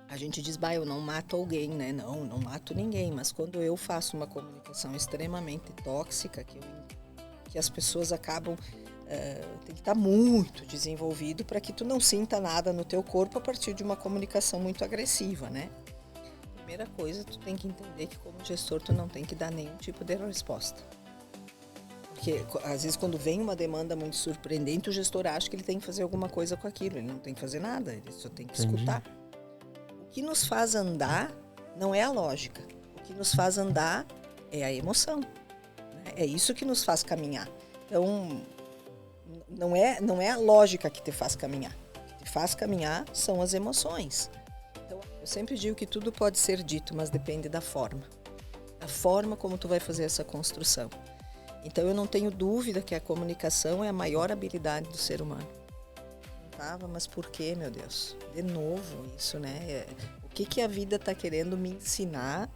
A gente diz, eu não mato alguém, né? Não mato ninguém. Mas quando eu faço uma comunicação extremamente tóxica, que as pessoas acabam... tem que estar muito desenvolvido para que tu não sinta nada no teu corpo a partir de uma comunicação muito agressiva, né? Primeira coisa, tu tem que entender que como gestor tu não tem que dar nenhum tipo de resposta. Porque às vezes quando vem uma demanda muito surpreendente, o gestor acha que ele tem que fazer alguma coisa com aquilo. Ele não tem que fazer nada, ele só tem que escutar. O que nos faz andar não é a lógica. O que nos faz andar é a emoção. Né? É isso que nos faz caminhar. Então, não é a lógica que te faz caminhar. O que te faz caminhar são as emoções. Então, eu sempre digo que tudo pode ser dito, mas depende da forma. A forma como tu vai fazer essa construção. Então, eu não tenho dúvida que a comunicação é a maior habilidade do ser humano. Mas por quê, meu Deus? De novo isso, né? O que a vida está querendo me ensinar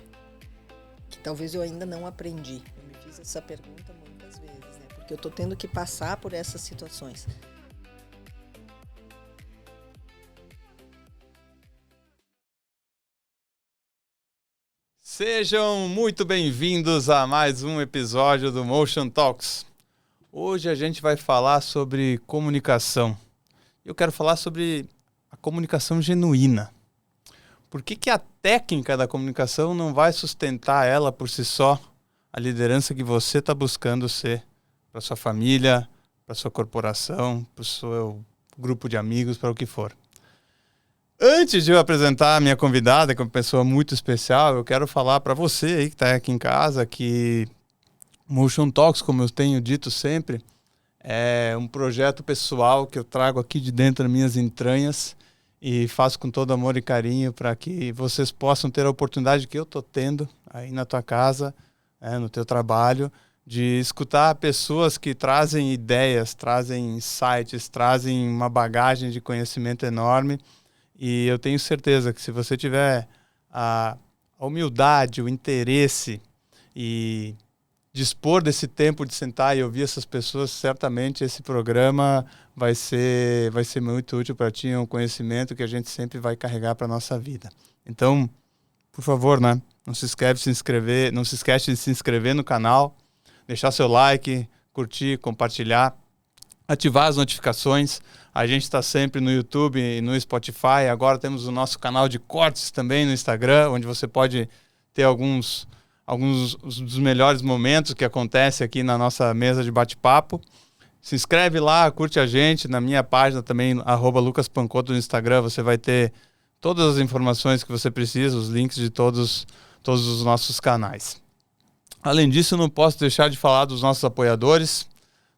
que talvez eu ainda não aprendi? Eu me fiz essa pergunta muitas vezes, né? Porque eu estou tendo que passar por essas situações. Sejam muito bem-vindos a mais um episódio do Motion Talks. Hoje a gente vai falar sobre comunicação. Eu quero falar sobre a comunicação genuína. Por que a técnica da comunicação não vai sustentar ela por si só, a liderança que você está buscando ser para sua família, para sua corporação, para o seu grupo de amigos, para o que for. Antes de eu apresentar a minha convidada, que é uma pessoa muito especial, eu quero falar para você aí que está aqui em casa que Motion Talks, como eu tenho dito sempre, é um projeto pessoal que eu trago aqui de dentro das minhas entranhas e faço com todo amor e carinho para que vocês possam ter a oportunidade que eu estou tendo aí na tua casa, no teu trabalho, de escutar pessoas que trazem ideias, trazem insights, trazem uma bagagem de conhecimento enorme. E eu tenho certeza que se você tiver a humildade, o interesse e dispor desse tempo de sentar e ouvir essas pessoas, certamente esse programa vai ser muito útil para ti, é um conhecimento que a gente sempre vai carregar para a nossa vida. Então, por favor, né? Não se esquece de se inscrever no canal, deixar seu like, curtir, compartilhar, ativar as notificações. A gente está sempre no YouTube e no Spotify. Agora temos o nosso canal de cortes também no Instagram, onde você pode ter alguns dos melhores momentos que acontecem aqui na nossa mesa de bate-papo. Se inscreve lá, curte a gente. Na minha página também, @lucaspancoto no Instagram, você vai ter todas as informações que você precisa, os links de todos os nossos canais. Além disso, eu não posso deixar de falar dos nossos apoiadores,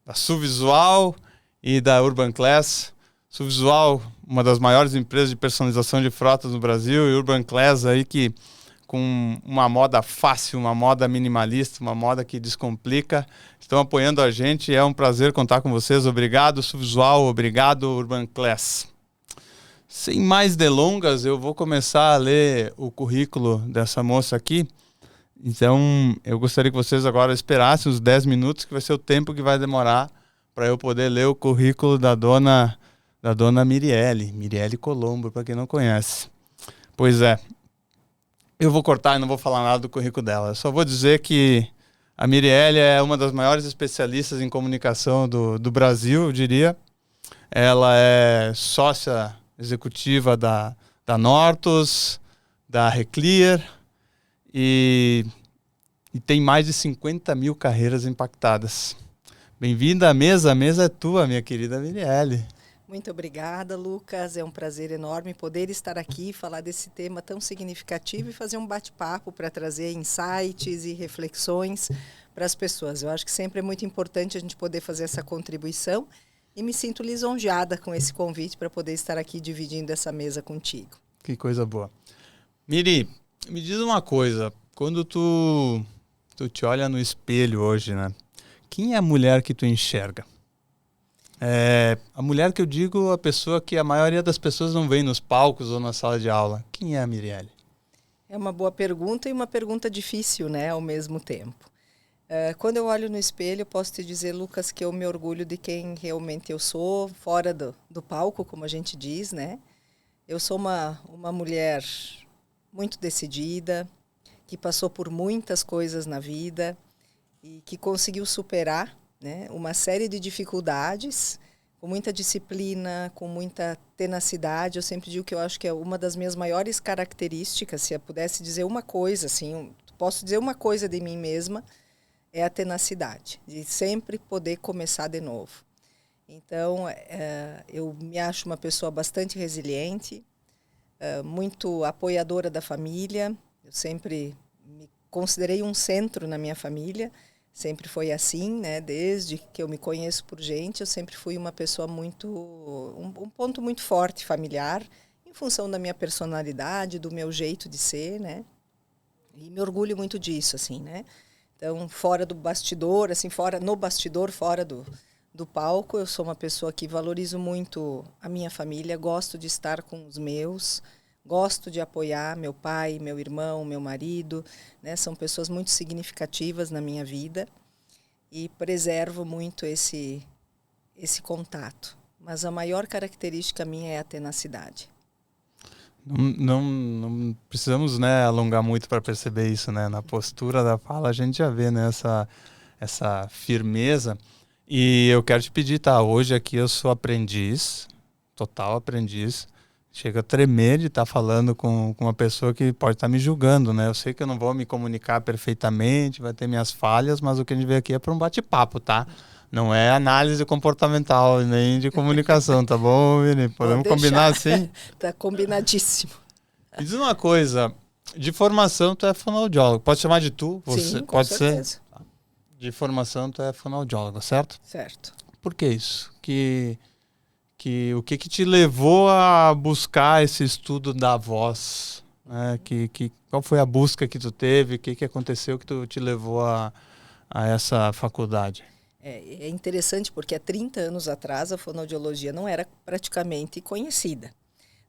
da Suvisual e da Urban Class. Suvisual, uma das maiores empresas de personalização de frotas no Brasil, e Urban Class aí que com uma moda fácil, uma moda minimalista, uma moda que descomplica, estão apoiando a gente. É um prazer contar com vocês. Obrigado, Suvisual. Obrigado, Urban Class. Sem mais delongas, eu vou começar a ler o currículo dessa moça aqui. Então, eu gostaria que vocês agora esperassem os 10 minutos, que vai ser o tempo que vai demorar para eu poder ler o currículo da dona Mirielle Colombo, para quem não conhece. Pois é. Eu vou cortar e não vou falar nada do currículo dela. Eu só vou dizer que a Mirielle é uma das maiores especialistas em comunicação do Brasil, eu diria. Ela é sócia executiva da Nortus, da Reclear e tem mais de 50 mil carreiras impactadas. Bem-vinda à mesa. A mesa é tua, minha querida Mirielle. Muito obrigada, Lucas. É um prazer enorme poder estar aqui, falar desse tema tão significativo e fazer um bate-papo para trazer insights e reflexões para as pessoas. Eu acho que sempre é muito importante a gente poder fazer essa contribuição e me sinto lisonjeada com esse convite para poder estar aqui dividindo essa mesa contigo. Que coisa boa. Miri, me diz uma coisa. Quando tu te olha no espelho hoje, né? Quem é a mulher que tu enxerga? A mulher que eu digo, a pessoa que a maioria das pessoas não vê nos palcos ou na sala de aula. Quem é a Mirielle? É uma boa pergunta e uma pergunta difícil, né, ao mesmo tempo. Quando eu olho no espelho, eu posso te dizer, Lucas, que eu me orgulho de quem realmente eu sou, fora do palco, como a gente diz, né? Eu sou uma mulher muito decidida, que passou por muitas coisas na vida e que conseguiu superar, né, uma série de dificuldades com muita disciplina, com muita tenacidade. Eu sempre digo que eu acho que é uma das minhas maiores características, se eu pudesse dizer uma coisa, assim, posso dizer uma coisa de mim mesma, é a tenacidade, de sempre poder começar de novo. Então, eu me acho uma pessoa bastante resiliente, muito apoiadora da família. Eu sempre me considerei um centro na minha família, sempre foi assim, né? Desde que eu me conheço por gente, eu sempre fui uma pessoa um ponto muito forte familiar, em função da minha personalidade, do meu jeito de ser, né? E me orgulho muito disso, assim, né? Então, fora do bastidor, assim, no bastidor, fora do palco, eu sou uma pessoa que valorizo muito a minha família, gosto de estar com os meus, gosto de apoiar meu pai, meu irmão, meu marido, né? São pessoas muito significativas na minha vida e preservo muito esse contato. Mas a maior característica minha é a tenacidade. Não precisamos, né, alongar muito para perceber isso, né? Na postura da fala a gente já vê, né, essa firmeza. E eu quero te pedir, tá? Hoje aqui eu sou aprendiz, total aprendiz. Chega a tremer de estar falando com uma pessoa que pode estar me julgando, né? Eu sei que eu não vou me comunicar perfeitamente, vai ter minhas falhas, mas o que a gente veio aqui é para um bate-papo, tá? Não é análise comportamental, nem de comunicação, tá bom, Vini? Podemos combinar assim? Tá combinadíssimo. Me diz uma coisa, de formação tu é fonoaudiólogo, pode chamar de tu? Sim, com pode certeza. ser? De formação tu é fonoaudiólogo, certo? Certo. Por que isso? O que te levou a buscar esse estudo da voz? Né? Qual foi a busca que tu teve? O que aconteceu que tu te levou a essa faculdade? É interessante porque há 30 anos atrás a fonoaudiologia não era praticamente conhecida.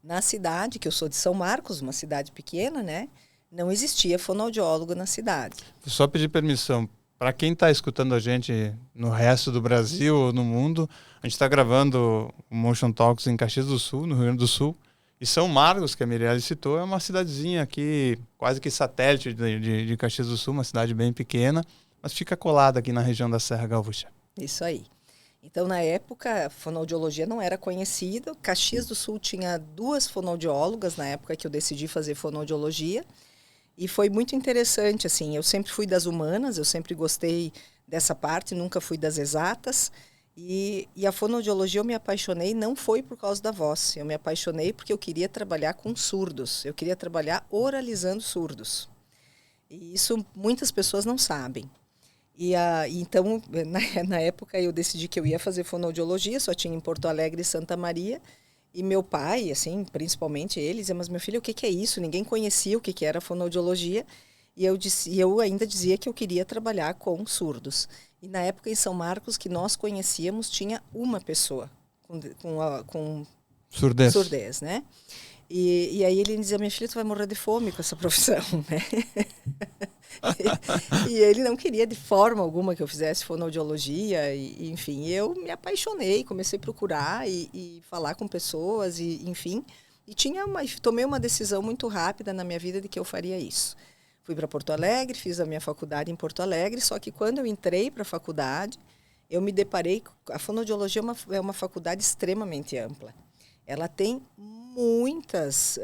Na cidade, que eu sou de São Marcos, uma cidade pequena, né? Não existia fonoaudiólogo na cidade. Vou só pedir permissão. Para quem está escutando a gente no resto do Brasil ou no mundo, a gente está gravando o Motion Talks em Caxias do Sul, no Rio Grande do Sul. E São Marcos, que a Mirelle citou, é uma cidadezinha aqui, quase que satélite de Caxias do Sul, uma cidade bem pequena, mas fica colada aqui na região da Serra Gaúcha. Isso aí. Então, na época, a fonoaudiologia não era conhecida. Caxias do Sul tinha 2 fonoaudiólogas na época que eu decidi fazer fonoaudiologia. E foi muito interessante, assim, eu sempre fui das humanas, eu sempre gostei dessa parte, nunca fui das exatas. E a fonoaudiologia eu me apaixonei, não foi por causa da voz, eu me apaixonei porque eu queria trabalhar com surdos, eu queria trabalhar oralizando surdos. E isso muitas pessoas não sabem. Então, na época, eu decidi que eu ia fazer fonoaudiologia, só tinha em Porto Alegre e Santa Maria. E meu pai, assim, principalmente ele, dizia, mas meu filho, o que é isso? Ninguém conhecia o que era fonoaudiologia. E eu ainda dizia que eu queria trabalhar com surdos. E na época, em São Marcos, que nós conhecíamos, tinha uma pessoa com surdez, né? E aí ele dizia, minha filha, tu vai morrer de fome com essa profissão, né? E ele não queria de forma alguma que eu fizesse fonoaudiologia, enfim, eu me apaixonei, comecei a procurar e falar com pessoas, enfim, e tomei uma decisão muito rápida na minha vida de que eu faria isso. Fui para Porto Alegre, fiz a minha faculdade em Porto Alegre, só que quando eu entrei para a faculdade, eu me deparei, a fonoaudiologia é uma faculdade extremamente ampla. Ela tem muitas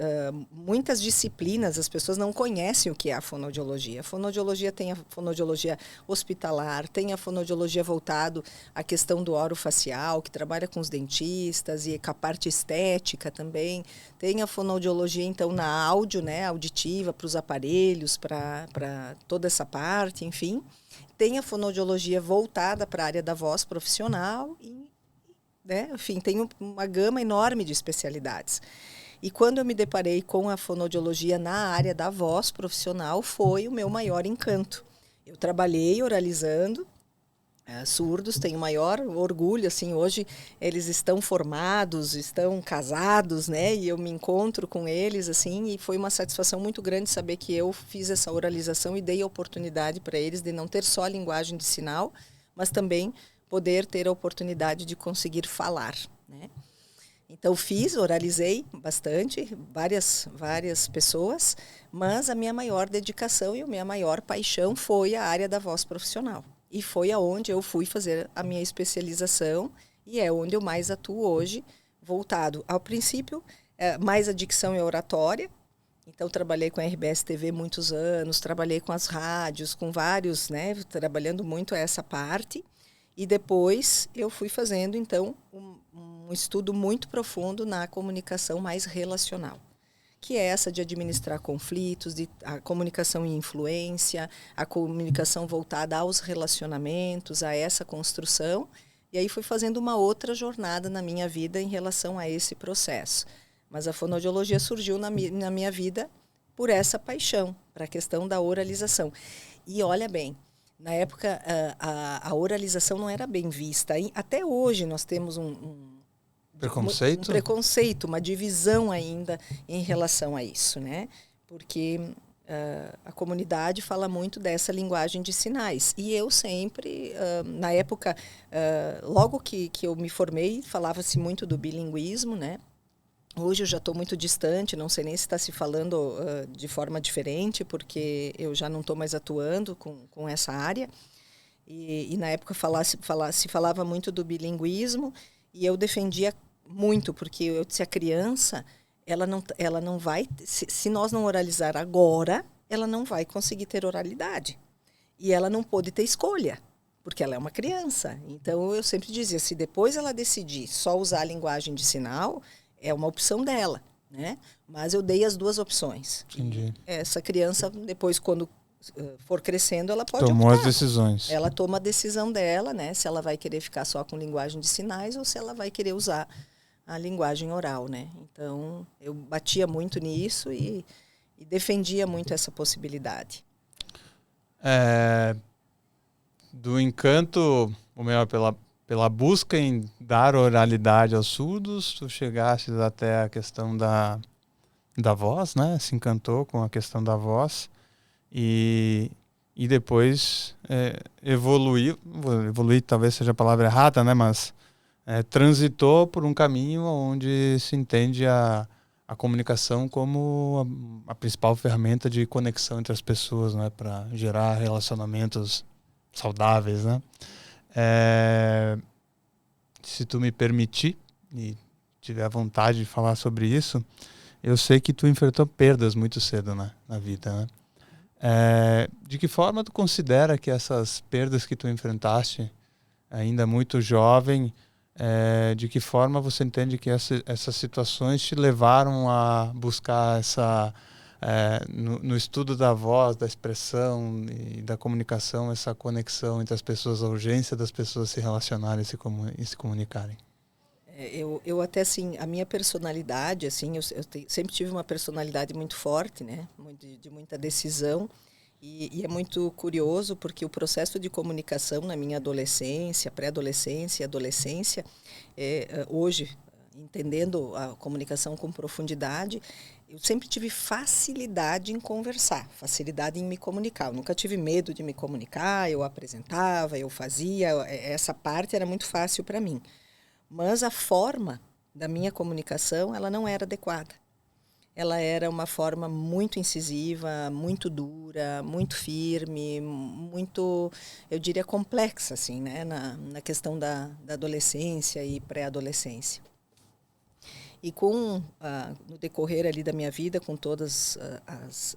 disciplinas, as pessoas não conhecem o que é a fonoaudiologia. A fonoaudiologia tem a fonoaudiologia hospitalar, tem a fonoaudiologia voltado à questão do orofacial, que trabalha com os dentistas e com a parte estética também. Tem a fonoaudiologia, então, na áudio, né, auditiva, para os aparelhos, para toda essa parte, enfim. Tem a fonoaudiologia voltada para a área da voz profissional e, né? Enfim, tem uma gama enorme de especialidades. E quando eu me deparei com a fonoaudiologia na área da voz profissional, foi o meu maior encanto. Eu trabalhei oralizando surdos, tenho maior orgulho, assim, hoje eles estão formados, estão casados, né, e eu me encontro com eles, assim, e foi uma satisfação muito grande saber que eu fiz essa oralização e dei a oportunidade para eles de não ter só a linguagem de sinal, mas também poder ter a oportunidade de conseguir falar, né. Então oralizei bastante, várias pessoas, mas a minha maior dedicação e a minha maior paixão foi a área da voz profissional. E foi aonde eu fui fazer a minha especialização e é onde eu mais atuo hoje, voltado ao princípio, mais a dicção e a oratória. Então, trabalhei com a RBS TV muitos anos, trabalhei com as rádios, com vários, né, trabalhando muito essa parte. E depois eu fui fazendo, então, um estudo muito profundo na comunicação mais relacional, que é essa de administrar conflitos, a comunicação e influência, a comunicação voltada aos relacionamentos, a essa construção. E aí fui fazendo uma outra jornada na minha vida em relação a esse processo. Mas a fonoaudiologia surgiu na minha vida por essa paixão, para a questão da oralização. E olha bem, na época a oralização não era bem vista. Até hoje nós temos preconceito? Um preconceito, uma divisão ainda em relação a isso, né? Porque a comunidade fala muito dessa linguagem de sinais. E eu sempre, na época, logo que eu me formei, falava-se muito do bilinguismo, né? Hoje eu já estou muito distante, não sei nem se está se falando de forma diferente, porque eu já não estou mais atuando com essa área. E na época se falava muito do bilinguismo, e eu defendia muito, porque eu disse, a criança, ela não vai, se nós não oralizar agora, ela não vai conseguir ter oralidade. E ela não pode ter escolha, porque ela é uma criança. Então, eu sempre dizia, se depois ela decidir só usar a linguagem de sinal, é uma opção dela, né? Mas eu dei as duas opções. Entendi. Essa criança, depois, quando for crescendo, ela pode Tomou optar. as decisões. Ela toma a decisão dela, né? Se ela vai querer ficar só com linguagem de sinais ou se ela vai querer usar a linguagem oral, né? Então, eu batia muito nisso e defendia muito essa possibilidade. Do encanto, ou melhor, pela busca em dar oralidade aos surdos, tu chegaste até a questão da voz, né? Se encantou com a questão da voz e depois evoluir talvez seja a palavra errada, né? Mas transitou por um caminho onde se entende a comunicação como a principal ferramenta de conexão entre as pessoas, né? Para gerar relacionamentos saudáveis, né? Se tu me permitir e tiver vontade de falar sobre isso, eu sei que tu enfrentou perdas muito cedo, né, na vida, né? De que forma tu considera que essas perdas que tu enfrentaste, ainda muito jovem, de que forma você entende que essas situações te levaram a buscar no estudo da voz, da expressão e da comunicação, essa conexão entre as pessoas, a urgência das pessoas se relacionarem e se comunicarem? Eu até, assim, a minha personalidade, assim, eu sempre tive uma personalidade muito forte, né? De muita decisão. E é muito curioso porque o processo de comunicação na minha adolescência, pré-adolescência e adolescência, hoje, entendendo a comunicação com profundidade, eu sempre tive facilidade em conversar, facilidade em me comunicar. Eu nunca tive medo de me comunicar, eu apresentava, eu fazia, essa parte era muito fácil para mim. Mas a forma da minha comunicação, ela não era adequada. Ela era uma forma muito incisiva, muito dura, muito firme, muito, eu diria, complexa, assim, né? Na questão da adolescência e pré-adolescência. E no decorrer ali da minha vida, com todas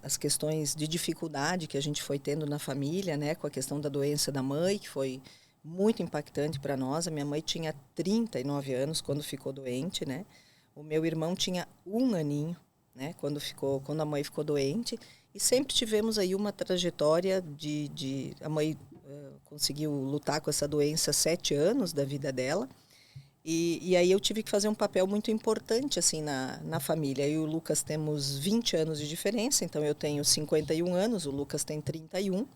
as questões de dificuldade que a gente foi tendo na família, né? Com a questão da doença da mãe, que foi muito impactante para nós. A minha mãe tinha 39 anos quando ficou doente, né? O meu irmão tinha 1 aninho, né? Quando a mãe ficou doente. E sempre tivemos aí uma trajetória a mãe conseguiu lutar com essa doença 7 anos da vida dela. E aí eu tive que fazer um papel muito importante assim na família. Eu e o Lucas temos 20 anos de diferença, então eu tenho 51 anos, o Lucas tem 31.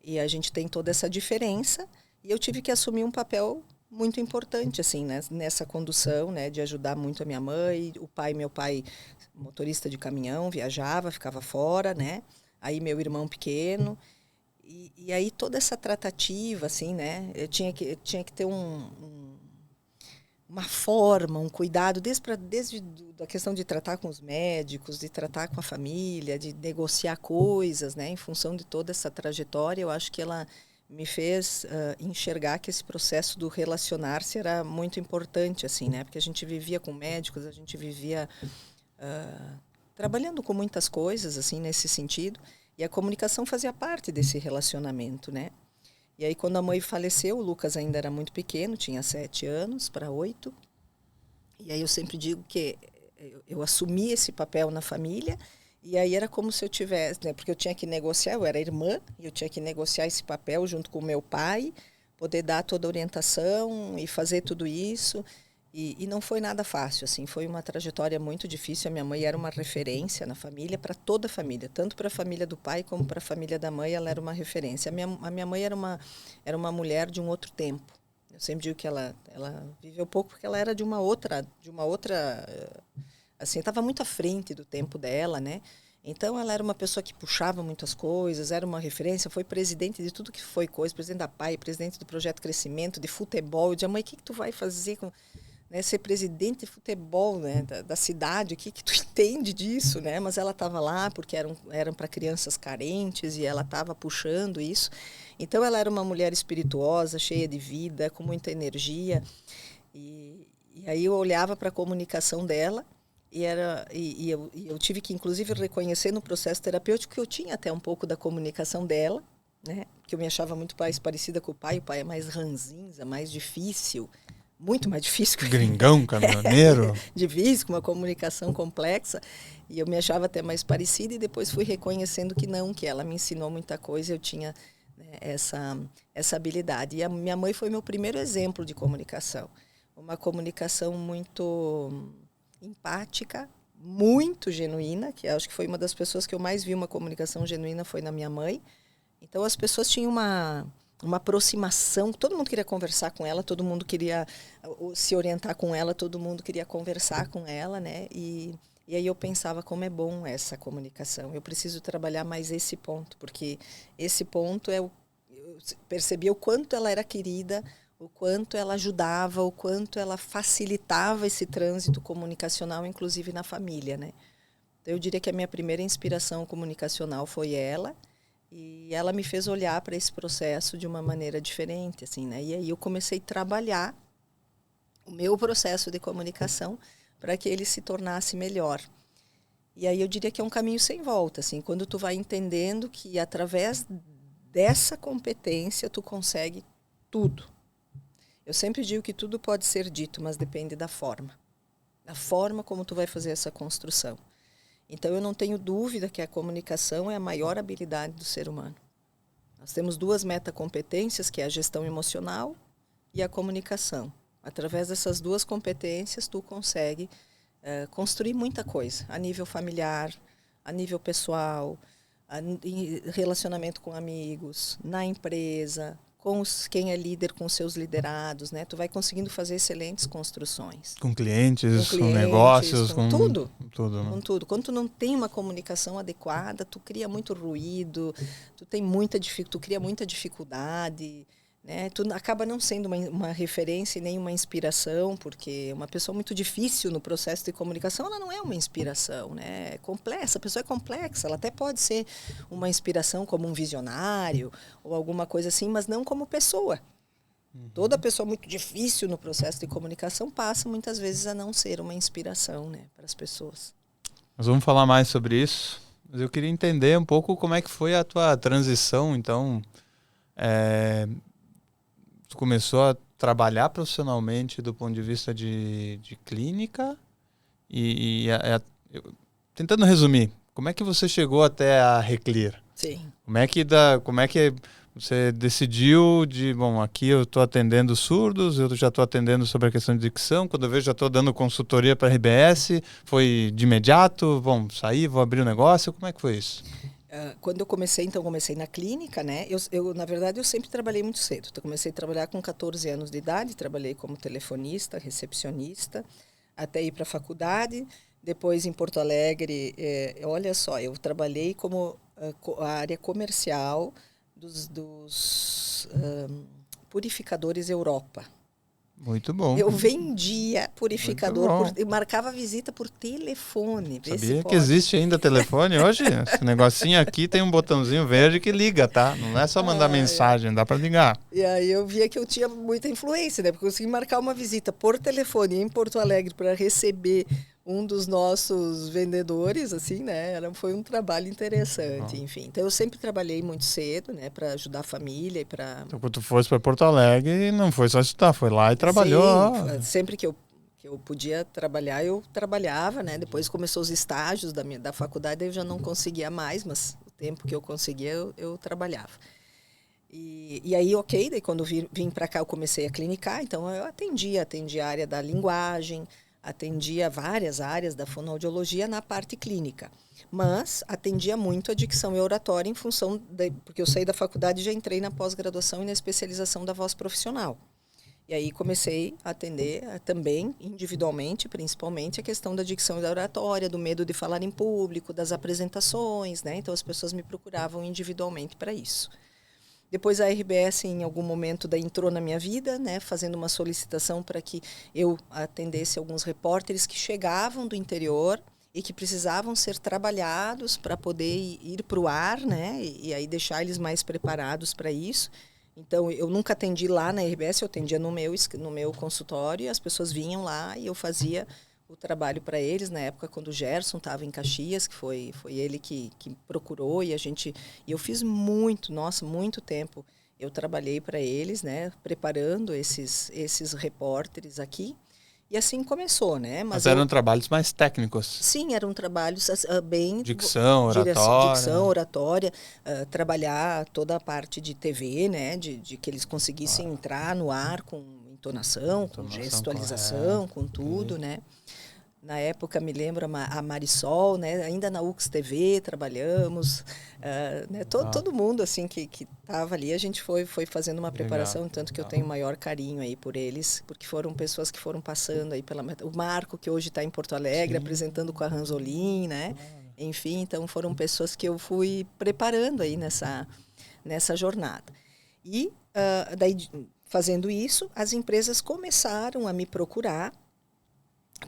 E a gente tem toda essa diferença. E eu tive que assumir um papel muito importante, assim, né, nessa condução, né, de ajudar muito a minha mãe. Meu pai, motorista de caminhão, viajava, ficava fora, né? Aí meu irmão pequeno. E aí toda essa tratativa, assim, né? Eu tinha que ter uma forma, um cuidado, desde a questão de tratar com os médicos, de tratar com a família, de negociar coisas, né? Em função de toda essa trajetória, eu acho que ela me fez enxergar que esse processo do relacionar-se era muito importante, assim, né? Porque a gente vivia com médicos, a gente vivia trabalhando com muitas coisas, assim, nesse sentido. E a comunicação fazia parte desse relacionamento, né? E aí, quando a mãe faleceu, o Lucas ainda era muito pequeno, tinha 7 anos para 8. E aí eu sempre digo que eu assumi esse papel na família. E aí era como se eu tivesse, né? Porque eu tinha que negociar, eu era irmã, e eu tinha que negociar esse papel junto com o meu pai, poder dar toda a orientação e fazer tudo isso. E não foi nada fácil, assim, foi uma trajetória muito difícil. A minha mãe era uma referência na família, para toda a família, tanto para a família do pai como para a família da mãe, ela era uma referência. A minha mãe era uma mulher de um outro tempo. Eu sempre digo que ela viveu pouco porque ela era de uma outra, assim, estava muito à frente do tempo dela, né? Então, ela era uma pessoa que puxava muitas coisas, era uma referência, foi presidente de tudo que foi coisa, presidente da PAI, presidente do Projeto Crescimento, de futebol. Eu dizia, mãe, o que tu vai fazer com... Né, ser presidente de futebol, né, da cidade, o que tu entende disso, né? Mas ela estava lá porque eram para crianças carentes e ela estava puxando isso. Então ela era uma mulher espirituosa, cheia de vida, com muita energia. E aí eu olhava para a comunicação dela e eu tive que inclusive reconhecer no processo terapêutico que eu tinha até um pouco da comunicação dela, né? Que eu me achava muito mais parecida com o pai é mais ranzinza, mais difícil. Muito mais difícil. Gringão, caminhoneiro. Difícil, com uma comunicação complexa. E eu me achava até mais parecida e depois fui reconhecendo que não, que ela me ensinou muita coisa, eu tinha, né, essa habilidade. E a minha mãe foi meu primeiro exemplo de comunicação. Uma comunicação muito empática, muito genuína, que acho que foi uma das pessoas que eu mais vi uma comunicação genuína foi na minha mãe. Então as pessoas tinham uma aproximação, todo mundo queria conversar com ela, todo mundo queria se orientar com ela, todo mundo queria conversar com ela, né? E aí eu pensava como é bom essa comunicação. Eu preciso trabalhar mais esse ponto, porque esse ponto eu percebia o quanto ela era querida, o quanto ela ajudava, o quanto ela facilitava esse trânsito comunicacional, inclusive na família, né? Então eu diria que a minha primeira inspiração comunicacional foi ela. E ela me fez olhar para esse processo de uma maneira diferente, assim, né? E aí eu comecei a trabalhar o meu processo de comunicação para que ele se tornasse melhor. E aí eu diria que é um caminho sem volta, assim, quando tu vai entendendo que através dessa competência tu consegue tudo. Eu sempre digo que tudo pode ser dito, mas depende da forma como tu vai fazer essa construção. Então, eu não tenho dúvida que a comunicação é a maior habilidade do ser humano. Nós temos 2 metacompetências, que é a gestão emocional e a comunicação. Através dessas 2 competências, tu consegue construir muita coisa, a nível familiar, a nível pessoal, relacionamento com amigos, na empresa, quem é líder com seus liderados, né? Tu vai conseguindo fazer excelentes construções. Com clientes, com negócios, com tudo. Tudo, né? Com tudo. Quando tu não tem uma comunicação adequada, tu cria muito ruído, tu cria muita dificuldade, né? Tu acaba não sendo uma referência e nem uma inspiração, porque uma pessoa muito difícil no processo de comunicação, ela não é uma inspiração, né? É complexa, a pessoa é complexa, ela até pode ser uma inspiração como um visionário ou alguma coisa assim, mas não como pessoa. Toda pessoa muito difícil no processo de comunicação passa muitas vezes a não ser uma inspiração, né, para as pessoas. Nós vamos falar mais sobre isso, mas eu queria entender um pouco como é que foi a tua transição, então... Tu começou a trabalhar profissionalmente do ponto de vista de clínica tentando resumir, como é que você chegou até a Reclir? Sim. Como é que você decidiu aqui eu estou atendendo surdos, eu já estou atendendo sobre a questão de dicção, quando eu vejo já estou dando consultoria para a RBS, foi de imediato, sair, vou abrir um negócio, como é que foi isso? Quando eu comecei, então, comecei na clínica, né? Na verdade, eu sempre trabalhei muito cedo. Então, comecei a trabalhar com 14 anos de idade, trabalhei como telefonista, recepcionista, até ir para a faculdade. Depois, em Porto Alegre, olha só, eu trabalhei como a área comercial dos purificadores Europa. Muito bom. Eu vendia purificador, eu marcava visita por telefone. Sabia que existe ainda telefone hoje? Esse negocinho aqui tem um botãozinho verde que liga, tá? Não é só mandar mensagem, dá para ligar. E aí eu via que eu tinha muita influência, né? Porque eu consegui marcar uma visita por telefone em Porto Alegre para receber um dos nossos vendedores, assim, né? Foi um trabalho interessante, enfim. Então, eu sempre trabalhei muito cedo, né? Para ajudar a família e para... Então, quando tu fosse para Porto Alegre, não foi só estudar, foi lá e trabalhou. Sim, sempre que eu podia trabalhar, eu trabalhava, né? Depois começou os estágios da faculdade, eu já não conseguia mais, mas o tempo que eu conseguia, eu trabalhava. E aí, daí quando vim para cá, eu comecei a clinicar, então eu atendia a área da linguagem, atendia várias áreas da fonoaudiologia na parte clínica, mas atendia muito a dicção e oratória em função, porque eu saí da faculdade e já entrei na pós-graduação e na especialização da voz profissional. E aí comecei a atender também, individualmente, principalmente, a questão da dicção e da oratória, do medo de falar em público, das apresentações, né? Então as pessoas me procuravam individualmente para isso. Depois a RBS, em algum momento, entrou na minha vida, né, fazendo uma solicitação para que eu atendesse alguns repórteres que chegavam do interior e que precisavam ser trabalhados para poder ir para o ar, né, e aí deixar eles mais preparados para isso. Então, eu nunca atendi lá na RBS, eu atendia no meu consultório, e as pessoas vinham lá e eu fazia o trabalho para eles, na época quando o Gerson estava em Caxias, que foi ele que procurou, e eu fiz muito tempo. Eu trabalhei para eles, né, preparando esses repórteres aqui. E assim começou, né? Mas eram trabalhos mais técnicos. Sim, eram trabalhos bem... Dicção, oratória. Dicção, oratória, trabalhar toda a parte de TV, né? De que eles conseguissem entrar no ar com entonação, com gestualização, com tudo, né? Na época, me lembro, a Marisol, né? Ainda na UX TV trabalhamos. Né? Todo mundo assim, que estava ali, a gente foi fazendo uma preparação, tanto que eu tenho maior carinho aí por eles, porque foram pessoas que foram passando aí o Marco, que hoje está em Porto Alegre, apresentando com a Ranzolin, né? Enfim, então foram pessoas que eu fui preparando aí nessa jornada. E daí, fazendo isso, as empresas começaram a me procurar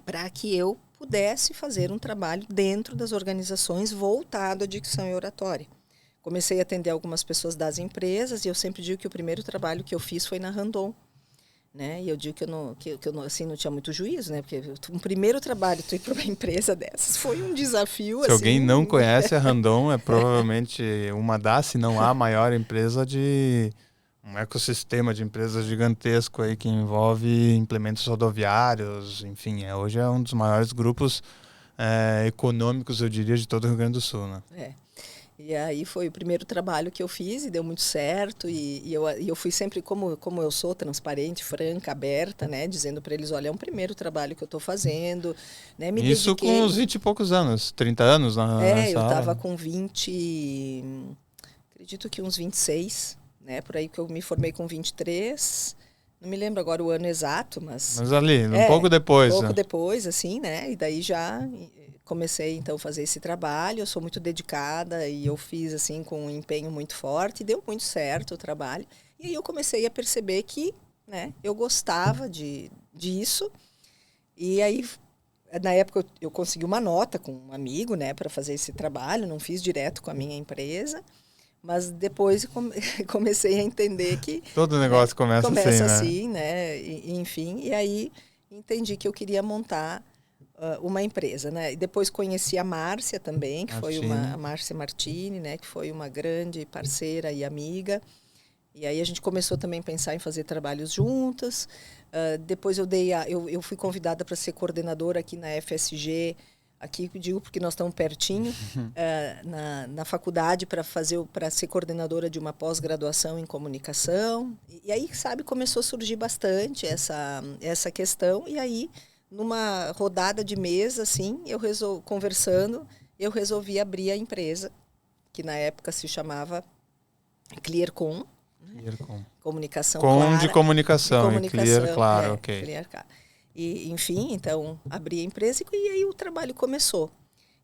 para que eu pudesse fazer um trabalho dentro das organizações voltado à dicção e oratória. Comecei a atender algumas pessoas das empresas e eu sempre digo que o primeiro trabalho que eu fiz foi na Randon, né? E eu digo que eu não, assim, não tinha muito juízo, né? Porque um primeiro trabalho, tu ir para uma empresa dessas, foi um desafio. Se alguém não conhece a Randon, é provavelmente uma se não a maior empresa um ecossistema de empresas gigantesco aí que envolve implementos rodoviários, enfim, hoje é um dos maiores grupos econômicos, eu diria, de todo o Rio Grande do Sul, né? E aí foi o primeiro trabalho que eu fiz e deu muito certo, e eu fui sempre, como eu sou, transparente, franca, aberta, né, dizendo para eles, olha, é um primeiro trabalho que eu estou fazendo, né, me Isso dediquei... com uns 20 e poucos anos, 30 anos nessa eu estava área. com 20, acredito que uns 26, né, por aí que eu me formei com 23, não me lembro agora o ano exato, mas ali, um pouco depois. Pouco depois, assim, né, e daí já comecei, então, a fazer esse trabalho. Eu sou muito dedicada e eu fiz, assim, com um empenho muito forte, e deu muito certo o trabalho. E aí eu comecei a perceber que, né, eu gostava disso, e aí, na época, eu consegui uma nota com um amigo, né, para fazer esse trabalho, não fiz direto com a minha empresa, mas depois comecei a entender que... Todo negócio começa assim, né? Enfim, e aí entendi que eu queria montar uma empresa, né? E depois conheci a Márcia também, que foi a Márcia Martini, né? Que foi uma grande parceira e amiga. E aí a gente começou também a pensar em fazer trabalhos juntas. Depois eu fui convidada para ser coordenadora aqui na FSG. Aqui digo porque nós estamos pertinho, na faculdade para ser coordenadora de uma pós-graduação em comunicação. E aí, sabe, começou a surgir bastante essa questão. E aí, numa rodada de mesa, assim, conversando, eu resolvi abrir a empresa que na época se chamava Clearcom. Clearcom. Comunicação Com clara. de comunicação, e Clear, claro, ok. Clear, e, enfim, então abri a empresa e aí o trabalho começou.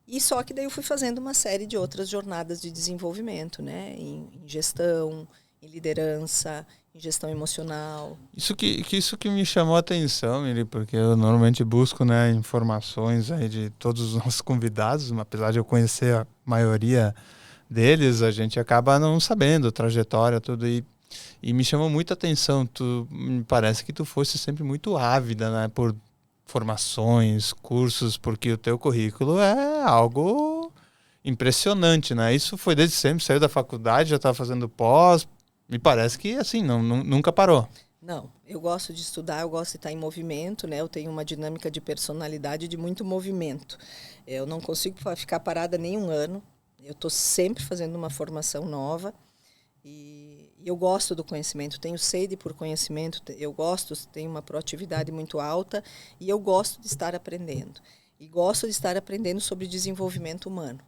E só que daí eu fui fazendo uma série de outras jornadas de desenvolvimento, né? Em gestão, em liderança, em gestão emocional. Isso que me chamou a atenção, Miri, porque eu normalmente busco, né, informações aí de todos os nossos convidados, apesar de eu conhecer a maioria deles, a gente acaba não sabendo trajetória, tudo, e me chamou muita atenção. Me parece que tu fosse sempre muito ávida, né, por formações, cursos, porque o teu currículo é algo impressionante, né? Isso foi desde sempre, saiu da faculdade, já estava fazendo pós, me parece que assim, nunca parou. Não, eu gosto de estudar, eu gosto de estar em movimento, né? Eu tenho uma dinâmica de personalidade de muito movimento. Eu não consigo ficar parada nem um ano. Eu estou sempre fazendo uma formação nova e eu gosto do conhecimento, tenho sede por conhecimento, eu gosto, tenho uma proatividade muito alta e eu gosto de estar aprendendo. E gosto de estar aprendendo sobre desenvolvimento humano,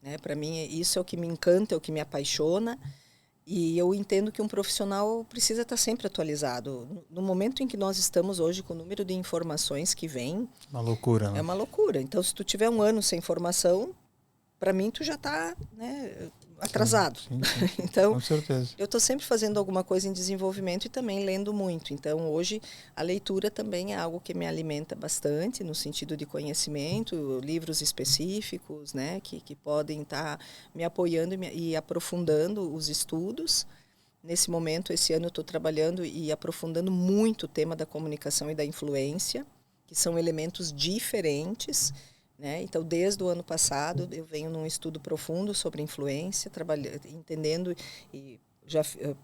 né? Para mim, isso é o que me encanta, é o que me apaixona. E eu entendo que um profissional precisa estar sempre atualizado. No momento em que nós estamos hoje, com o número de informações que vem... Uma loucura, né? É uma loucura. Então, se tu tiver um ano sem formação, para mim, tu já está, né, atrasado. Sim, sim. Então, com certeza. eu estou sempre fazendo alguma coisa em desenvolvimento e também lendo muito. Então, hoje, a leitura também é algo que me alimenta bastante, no sentido de conhecimento, livros específicos, né, que podem estar me apoiando e aprofundando os estudos. Nesse momento, esse ano, eu estou trabalhando e aprofundando muito o tema da comunicação e da influência, que são elementos diferentes, né? Então, desde o ano passado, eu venho num estudo profundo sobre influência, entendendo, e já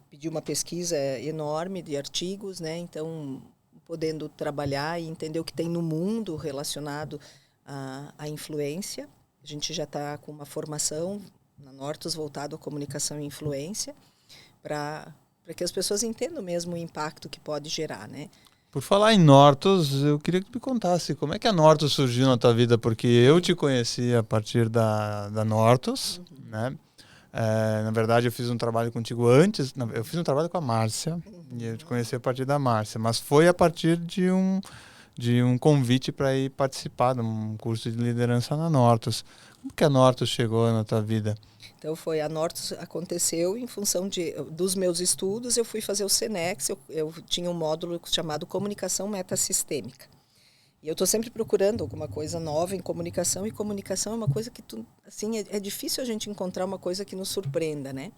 pedi uma pesquisa enorme de artigos, né? Então, podendo trabalhar e entender o que tem no mundo relacionado à influência. A gente já está com uma formação na Nortus voltado à comunicação e influência, para que as pessoas entendam mesmo o impacto que pode gerar, né? Por falar em Nortus, eu queria que tu me contasse como é que a Nortus surgiu na tua vida, porque eu te conheci a partir da Nortus, né? Na verdade, eu fiz um trabalho contigo antes, eu fiz um trabalho com a Márcia, e eu te conheci a partir da Márcia, mas foi a partir de um convite para ir participar de um curso de liderança na Nortus. Como que a Nortus chegou na tua vida? Então, a Nortus aconteceu em função dos meus estudos. Eu fui fazer o Senex, eu tinha um módulo chamado Comunicação Metasistêmica. E eu estou sempre procurando alguma coisa nova em comunicação, e comunicação é uma coisa que, assim, é difícil a gente encontrar uma coisa que nos surpreenda, né?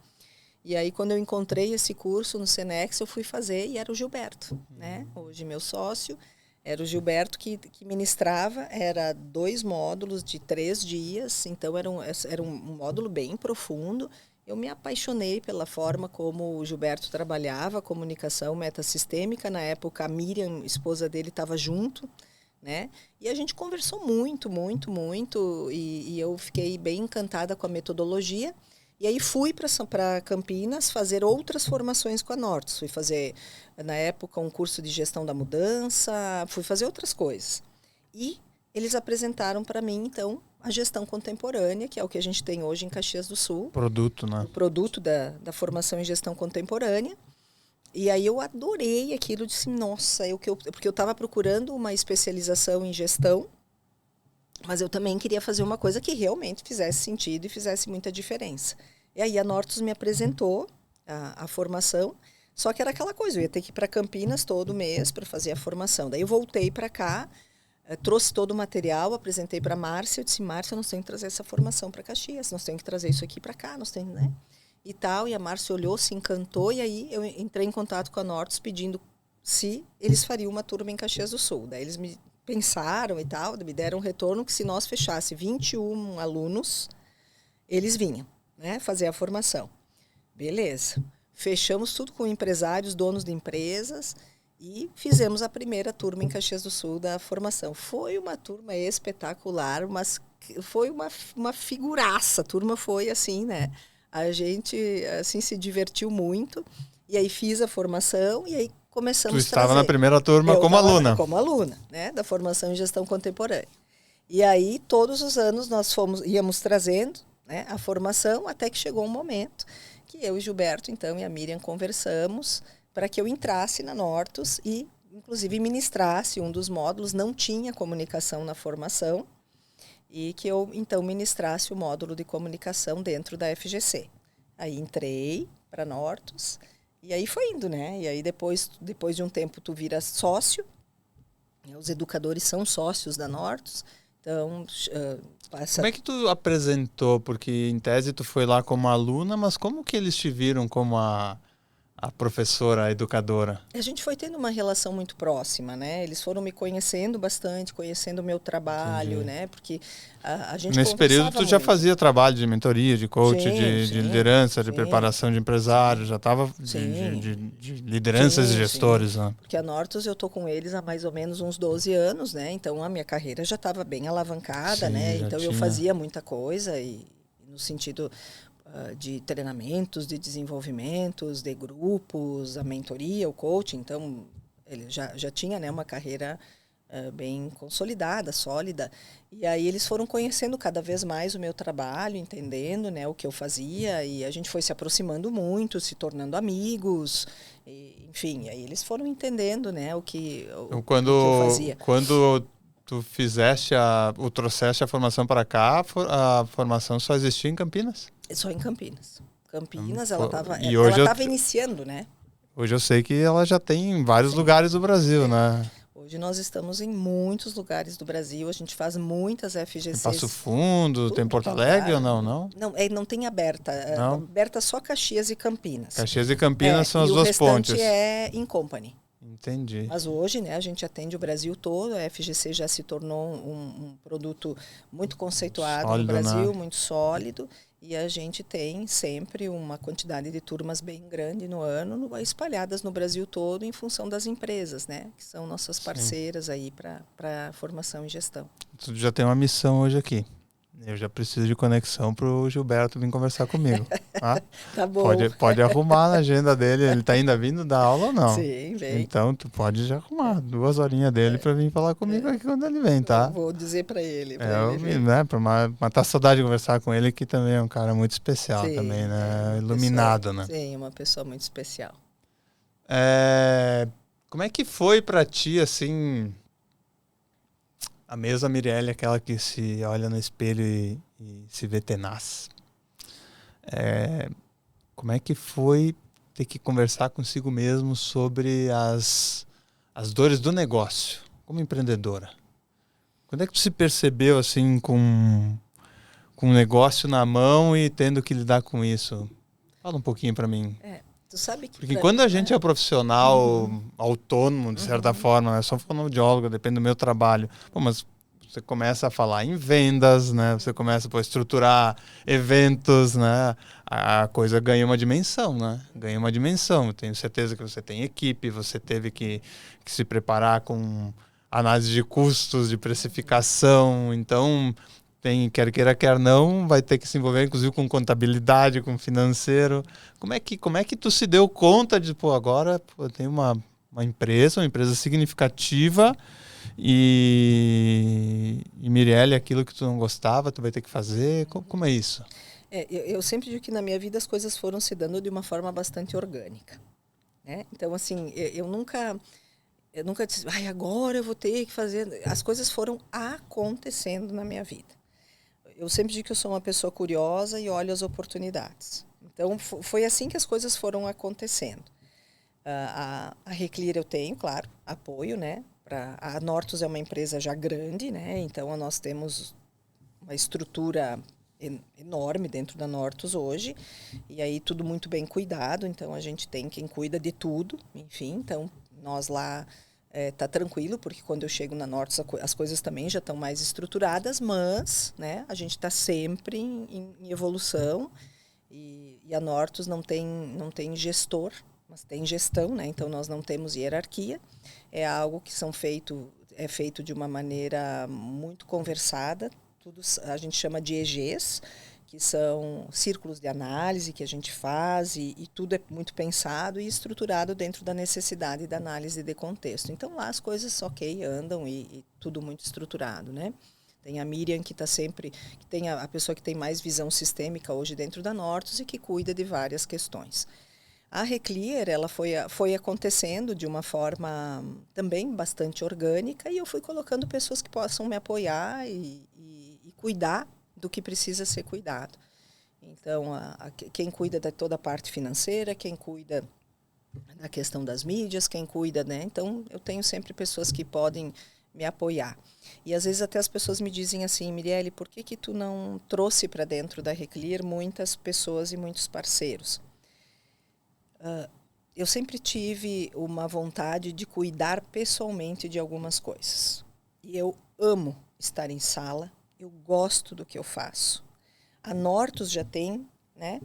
E aí, quando eu encontrei esse curso no Senex, eu fui fazer e era o Gilberto, né? Hoje, meu sócio. Era o Gilberto que ministrava, era 2 módulos de 3 dias, então era um módulo bem profundo. Eu me apaixonei pela forma como o Gilberto trabalhava a comunicação metasistêmica. Na época, a Miriam, esposa dele, estava junto, né? E a gente conversou muito, e eu fiquei bem encantada com a metodologia. E aí fui para Campinas fazer outras formações com a Nortus. Fui fazer, na época, um curso de gestão da mudança, fui fazer outras coisas. E eles apresentaram para mim, então, a gestão contemporânea, que é o que a gente tem hoje em Caxias do Sul. Produto, né? O produto da formação em gestão contemporânea. E aí eu adorei aquilo, disse, nossa, porque eu estava procurando uma especialização em gestão, mas eu também queria fazer uma coisa que realmente fizesse sentido e fizesse muita diferença. E aí a Nortus me apresentou a formação, só que era aquela coisa, eu ia ter que ir para Campinas todo mês para fazer a formação. Daí eu voltei para cá, trouxe todo o material, apresentei para a Márcia, eu disse, Márcia, nós temos que trazer essa formação para Caxias, nós temos que trazer isso aqui para cá, nós temos, né? E tal, e a Márcia olhou, se encantou, e aí eu entrei em contato com a Nortus pedindo se eles fariam uma turma em Caxias do Sul. Daí eles me pensaram e tal, me deram um retorno que se nós fechasse 21 alunos, eles vinham, né, fazer a formação. Beleza. Fechamos tudo com empresários, donos de empresas e fizemos a primeira turma em Caxias do Sul da formação. Foi uma turma espetacular, mas foi uma figuraça. A turma foi assim, né? A gente assim se divertiu muito e aí fiz a formação e aí começamos a trazer. Tu estava na primeira turma como aluna. Como aluna, né, da formação em gestão contemporânea. E aí, todos os anos, nós íamos trazendo né, a formação, até que chegou um momento que eu e Gilberto, então, e a Miriam conversamos para que eu entrasse na Nortus e, inclusive, ministrasse um dos módulos. Não tinha comunicação na formação, e que eu, então, ministrasse o módulo de comunicação dentro da FGC. Aí entrei para a Nortus, e aí foi indo, né? E aí depois de um tempo tu vira sócio, os educadores são sócios da Nortus, então passa... Como é que tu apresentou? Porque em tese tu foi lá como aluna, mas como que eles te viram como a professora, a educadora? A gente foi tendo uma relação muito próxima, né? Eles foram me conhecendo bastante, conhecendo o meu trabalho, Entendi. né? Porque a gente Nesse período tu já muito. fazia trabalho de mentoria, de coach, de liderança, de sim, preparação de empresário, já estava de lideranças e gestores, né? Porque a Nortus eu tô com eles há mais ou menos uns 12 anos, né? Então a minha carreira já estava bem alavancada, né? Então eu fazia muita coisa e no sentido de treinamentos, de desenvolvimentos, de grupos, a mentoria, o coaching. Então ele já tinha, né, uma carreira bem consolidada, sólida. E aí eles foram conhecendo cada vez mais o meu trabalho, entendendo, né, o que eu fazia, e a gente foi se aproximando muito, se tornando amigos, e, enfim, aí eles foram entendendo, né, o que eu fazia. Quando tu trouxeste a formação para cá, a formação só existia em Campinas? Só em Campinas. Campinas, ela estava iniciando, né? Hoje eu sei que ela já tem em vários lugares do Brasil, né? Hoje nós estamos em muitos lugares do Brasil, a gente faz muitas FGCs. Tem Passo Fundo, tem Porto Alegre ou não? Não tem aberta. Não? Aberta só Caxias e Campinas. Caxias e Campinas são as duas pontes. O restante é in company. Entendi. Mas hoje, né, a gente atende o Brasil todo, a FGC já se tornou um produto muito conceituado sólido, no Brasil, né? Muito sólido. E a gente tem sempre uma quantidade de turmas bem grande no ano, espalhadas no Brasil todo, em função das empresas, né? Que são nossas parceiras aí para formação e gestão. Tu já tem uma missão hoje aqui. Eu já preciso de conexão para o Gilberto vir conversar comigo. Tá? Tá bom. Pode arrumar na agenda dele. Ele está ainda vindo dar aula ou não? Sim, vem. Então, tu pode já arrumar 2 horinhas dele para vir falar comigo aqui quando ele vem, tá? Eu vou dizer para ele. Para matar a saudade de conversar com ele, que também é um cara muito especial, também, né? Iluminado, né? Sim, uma pessoa muito especial. Como é que foi para ti, assim... A mesma Mirelle, aquela que se olha no espelho e se vê tenaz. Como é que foi ter que conversar consigo mesmo sobre as dores do negócio, como empreendedora? Quando é que tu se percebeu assim com um negócio na mão e tendo que lidar com isso? Fala um pouquinho para mim. Tu sabe que porque quando a gente é profissional autônomo, de certa forma, né? Só fonoaudiólogo, depende do meu trabalho. Pô, mas você começa a falar em vendas, né? Você começa a estruturar eventos, né? A coisa ganha uma dimensão, né? Ganha uma dimensão. Eu tenho certeza que você tem equipe, você teve que se preparar com análise de custos, de precificação. Então, quer queira, quer não, vai ter que se envolver, inclusive, com contabilidade, com financeiro. Como é que tu se deu conta de, agora eu tenho uma empresa significativa e Mirelle, aquilo que tu não gostava, tu vai ter que fazer? Como é isso? Eu sempre digo que na minha vida as coisas foram se dando de uma forma bastante orgânica, né? Então, assim, eu nunca disse, agora eu vou ter que fazer... As coisas foram acontecendo na minha vida. Eu sempre digo que eu sou uma pessoa curiosa e olho as oportunidades. Então, foi assim que as coisas foram acontecendo. A Reclir eu tenho, claro, apoio, né? A Nortus é uma empresa já grande, né? Então, nós temos uma estrutura enorme dentro da Nortus hoje. E aí, tudo muito bem cuidado. Então, a gente tem quem cuida de tudo, enfim. Então, nós lá... tá tranquilo, porque quando eu chego na Nortus as coisas também já estão mais estruturadas, mas, né, a gente está sempre em evolução e a Nortus não tem gestor, mas tem gestão, né? Então nós não temos hierarquia, é algo que é feito de uma maneira muito conversada, tudo a gente chama de EGs, que são círculos de análise que a gente faz e tudo é muito pensado e estruturado dentro da necessidade da análise de contexto. Então, lá as coisas, andam e tudo muito estruturado, né? Tem a Miriam, que está sempre... que tem a pessoa que tem mais visão sistêmica hoje dentro da Nortus e que cuida de várias questões. A Reclear, ela foi acontecendo de uma forma também bastante orgânica e eu fui colocando pessoas que possam me apoiar e cuidar do que precisa ser cuidado. Então, quem cuida de toda a parte financeira, quem cuida da questão das mídias, quem cuida, né? Então, eu tenho sempre pessoas que podem me apoiar. E às vezes até as pessoas me dizem assim, Mirelle, por que tu não trouxe para dentro da Reclear muitas pessoas e muitos parceiros? Eu sempre tive uma vontade de cuidar pessoalmente de algumas coisas. E eu amo estar em sala, eu gosto do que eu faço. A Nortus já tem, né,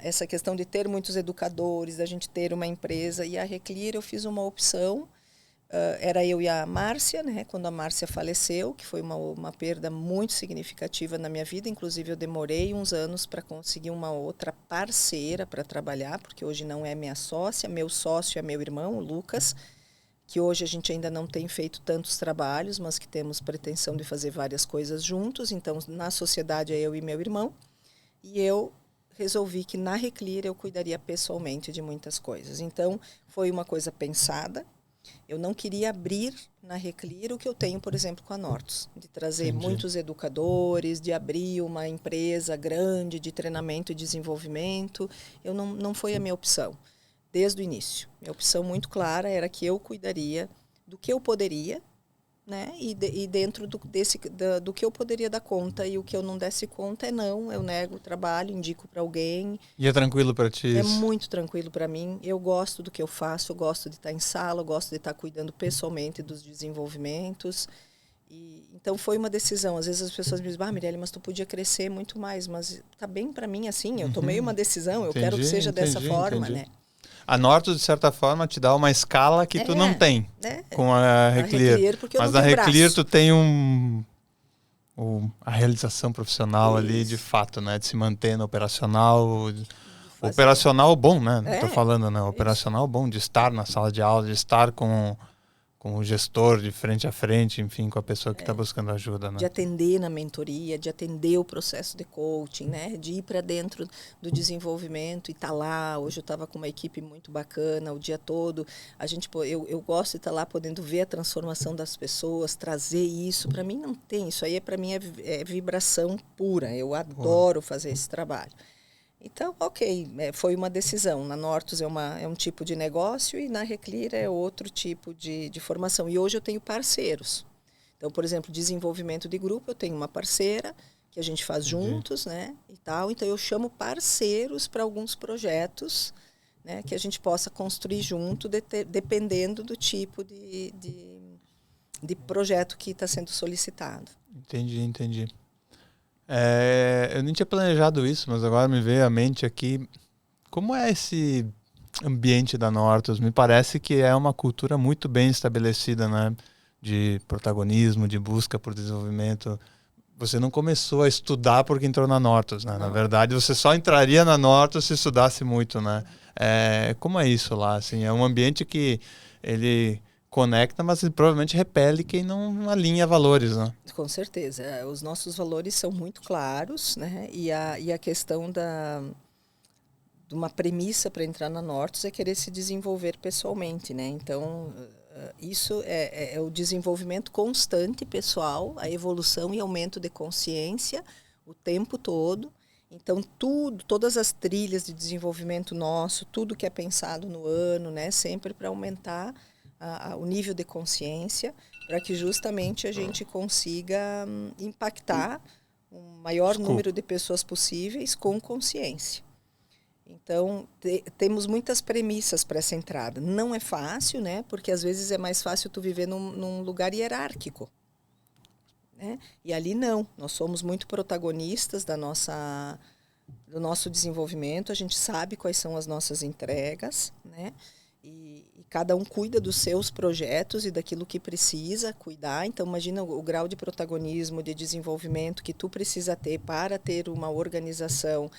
essa questão de ter muitos educadores, da gente ter uma empresa, e a Reclear eu fiz uma opção, era eu e a Márcia, né, quando a Márcia faleceu, que foi uma perda muito significativa na minha vida, inclusive eu demorei uns anos para conseguir uma outra parceira para trabalhar, porque hoje não é minha sócia, meu sócio é meu irmão, o Lucas, que hoje a gente ainda não tem feito tantos trabalhos, mas que temos pretensão de fazer várias coisas juntos. Então, na sociedade é eu e meu irmão, e eu resolvi que na Reclear eu cuidaria pessoalmente de muitas coisas. Então, foi uma coisa pensada. Eu não queria abrir na Reclear o que eu tenho, por exemplo, com a Nortus, de trazer muitos educadores, de abrir uma empresa grande de treinamento e desenvolvimento. Não foi a minha opção, desde o início. Minha opção muito clara era que eu cuidaria do que eu poderia, né? E dentro do que eu poderia dar conta, e o que eu não desse conta eu nego o trabalho, indico para alguém. E é tranquilo para ti isso? É muito tranquilo para mim. Eu gosto do que eu faço, eu gosto de estar em sala, eu gosto de estar cuidando pessoalmente dos desenvolvimentos. Então foi uma decisão. Às vezes as pessoas me dizem, Mirelle, mas tu podia crescer muito mais, mas tá bem para mim assim, eu tomei uma decisão, eu quero que seja dessa forma, né? A Nortus, de certa forma, te dá uma escala que tu não tem com a Reclear. Mas na Reclear tu tem a realização profissional ali, de fato, né? De se manter no operacional. Operacional bom, né? Tô falando, né? Operacional bom, de estar na sala de aula, de estar com o gestor de frente a frente, enfim, com a pessoa que está buscando ajuda, né? De atender na mentoria, de atender o processo de coaching, né? De ir para dentro do desenvolvimento e estar lá. Hoje eu estava com uma equipe muito bacana o dia todo. Eu gosto de estar lá podendo ver a transformação das pessoas, trazer isso. Para mim não tem, isso aí para mim é vibração pura. Eu adoro fazer esse trabalho. Então, foi uma decisão. Na Nortus é um tipo de negócio e na Reclear é outro tipo de formação. E hoje eu tenho parceiros. Então, por exemplo, desenvolvimento de grupo, eu tenho uma parceira que a gente faz juntos, né? E tal. Então, eu chamo parceiros para alguns projetos, né, que a gente possa construir junto, dependendo do tipo de projeto que está sendo solicitado. Entendi. Eu nem tinha planejado isso, mas agora me veio à mente aqui como é esse ambiente da Nortus. Me parece que é uma cultura muito bem estabelecida, né? De protagonismo, de busca por desenvolvimento. Você não começou a estudar porque entrou na Nortus, né? Não. Na verdade, você só entraria na Nortus se estudasse muito, né? Como é isso lá? Assim, é um ambiente que ele conecta, mas ele provavelmente repele quem não alinha valores, né? Com certeza. Os nossos valores são muito claros, né? E a questão de uma premissa para entrar na Nortus é querer se desenvolver pessoalmente, né? Então, isso é o desenvolvimento constante pessoal, a evolução e aumento de consciência o tempo todo. Então, todas as trilhas de desenvolvimento nosso, tudo que é pensado no ano, né? Sempre para aumentar o nível de consciência, para que justamente a gente consiga impactar o maior número de pessoas possíveis com consciência. Então, temos muitas premissas para essa entrada. Não é fácil, né? Porque às vezes é mais fácil tu viver num lugar hierárquico, né? E ali não. Nós somos muito protagonistas do nosso desenvolvimento. A gente sabe quais são as nossas entregas, né? E cada um cuida dos seus projetos e daquilo que precisa cuidar. Então, imagina o grau de protagonismo, de desenvolvimento que tu precisa ter para ter uma organização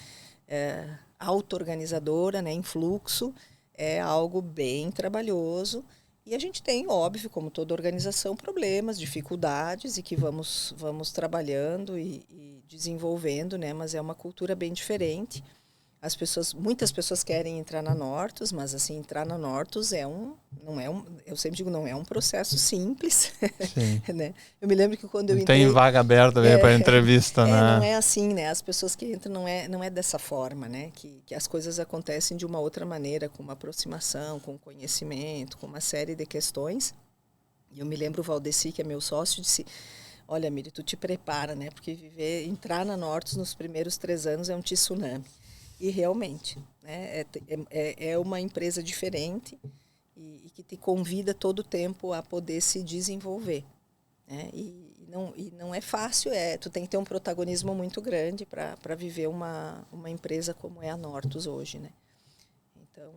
auto-organizadora, né, em fluxo. É algo bem trabalhoso E a gente tem, óbvio, como toda organização, problemas, dificuldades e que vamos trabalhando e desenvolvendo, né? Mas é uma cultura bem diferente. Muitas pessoas querem entrar na Nortus, mas assim, entrar na Nortus eu sempre digo, não é um processo simples, né? Eu me lembro que quando eu entrei... Tem vaga aberta para entrevista, né? Não é assim, né? As pessoas que entram não é dessa forma, né? Que as coisas acontecem de uma outra maneira, com uma aproximação, com conhecimento, com uma série de questões. E eu me lembro o Valdeci, que é meu sócio, disse: olha, Miri, tu te prepara, né? Porque entrar na Nortus nos primeiros 3 anos é um tsunami. E realmente, né, é uma empresa diferente e que te convida todo o tempo a poder se desenvolver. Né? E não é fácil, tu tem que ter um protagonismo muito grande para viver uma empresa como é a Nortus hoje. Né? Então,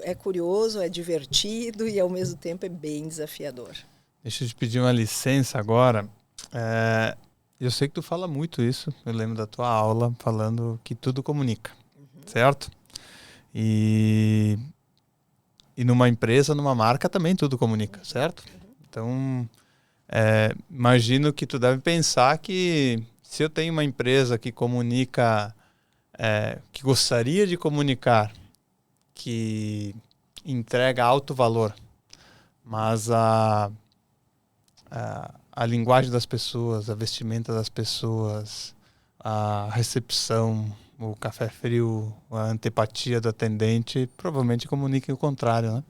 é curioso, é divertido e, ao mesmo tempo, é bem desafiador. Deixa eu te pedir uma licença agora. Eu sei que tu fala muito isso, eu lembro da tua aula falando que tudo comunica, certo? E numa empresa, numa marca também tudo comunica, certo? Então, imagino que tu deve pensar que se eu tenho uma empresa que comunica, que gostaria de comunicar, que entrega alto valor, mas a linguagem das pessoas, a vestimenta das pessoas, a recepção, o café frio, a antipatia do atendente, provavelmente comuniquem o contrário, né?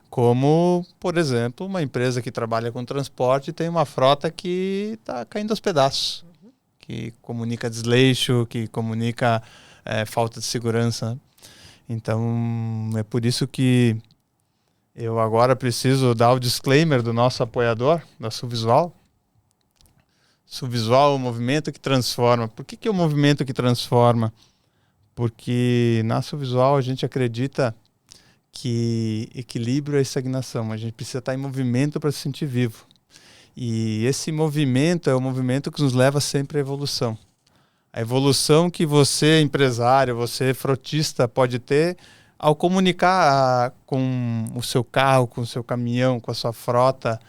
Como, por exemplo, uma empresa que trabalha com transporte tem uma frota que está caindo aos pedaços, que comunica desleixo, que comunica falta de segurança. Então, é por isso que eu agora preciso dar o disclaimer do nosso apoiador, da Suvisual. Suvisual é o movimento que transforma. Por que é o movimento que transforma? Porque na Suvisual a gente acredita que equilíbrio é estagnação. A gente precisa estar em movimento para se sentir vivo. E esse movimento é o movimento que nos leva sempre à evolução. A evolução que você, empresário, você, frotista, pode ter ao comunicar com o seu carro, com o seu caminhão, com a sua frota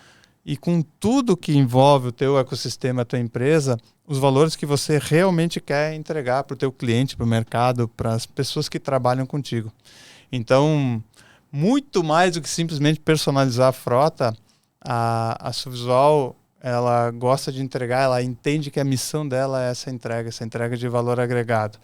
e com tudo que envolve o teu ecossistema, a tua empresa, os valores que você realmente quer entregar para o teu cliente, para o mercado, para as pessoas que trabalham contigo. Então, muito mais do que simplesmente personalizar a frota, a Suvisual, ela gosta de entregar, ela entende que a missão dela é essa entrega de valor agregado.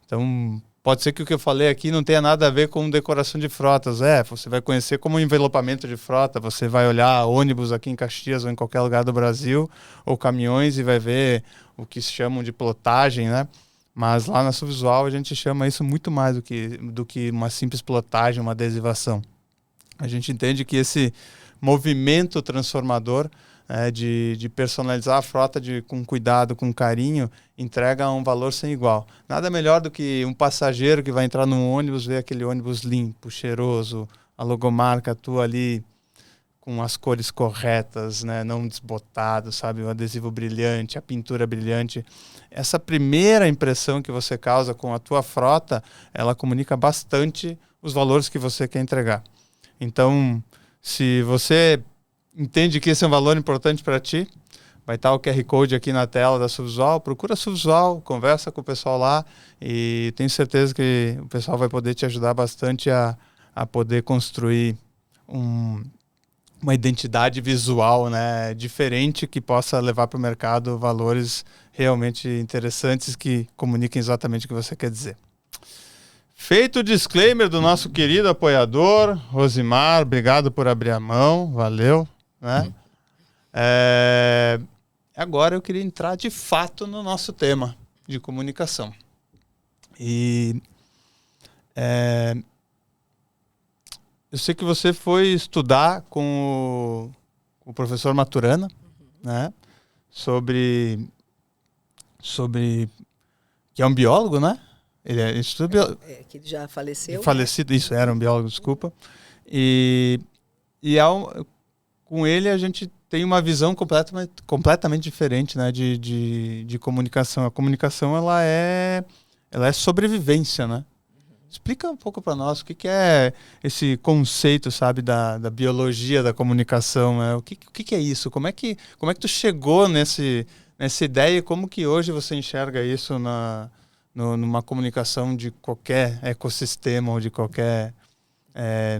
Então, pode ser que o que eu falei aqui não tenha nada a ver com decoração de frotas. Você vai conhecer como envelopamento de frota, você vai olhar ônibus aqui em Caxias ou em qualquer lugar do Brasil, ou caminhões, e vai ver o que se chamam de plotagem, né? Mas lá na Suvisual a gente chama isso muito mais do que uma simples plotagem, uma adesivação. A gente entende que esse movimento transformador de personalizar a frota com cuidado, com carinho, entrega um valor sem igual. Nada melhor do que um passageiro que vai entrar num ônibus, ver aquele ônibus limpo, cheiroso, a logomarca tua ali com as cores corretas, né? Não desbotado, sabe? O adesivo brilhante, a pintura brilhante. Essa primeira impressão que você causa com a tua frota, ela comunica bastante os valores que você quer entregar. Então, se você entende que esse é um valor importante para ti, vai estar o QR Code aqui na tela da Suvisual, procura a Suvisual, conversa com o pessoal lá e tenho certeza que o pessoal vai poder te ajudar bastante a poder construir uma identidade visual, né, diferente, que possa levar para o mercado valores realmente interessantes que comuniquem exatamente o que você quer dizer. Feito o disclaimer do nosso querido apoiador, Rosimar, obrigado por abrir a mão, valeu. Né? Agora eu queria entrar de fato no nosso tema de comunicação. E eu sei que você foi estudar com o professor Maturana, né? Sobre que é um biólogo, né? Ele estuda que ele já faleceu. Falecido, né? Isso, era um biólogo, desculpa. E com ele a gente tem uma visão completamente diferente, né, de comunicação. A comunicação ela é sobrevivência, né? Explica um pouco para nós o que é esse conceito, sabe, da biologia da comunicação, né? O que é isso? Como é que tu chegou nessa ideia e como que hoje você enxerga isso numa comunicação de qualquer ecossistema ou de qualquer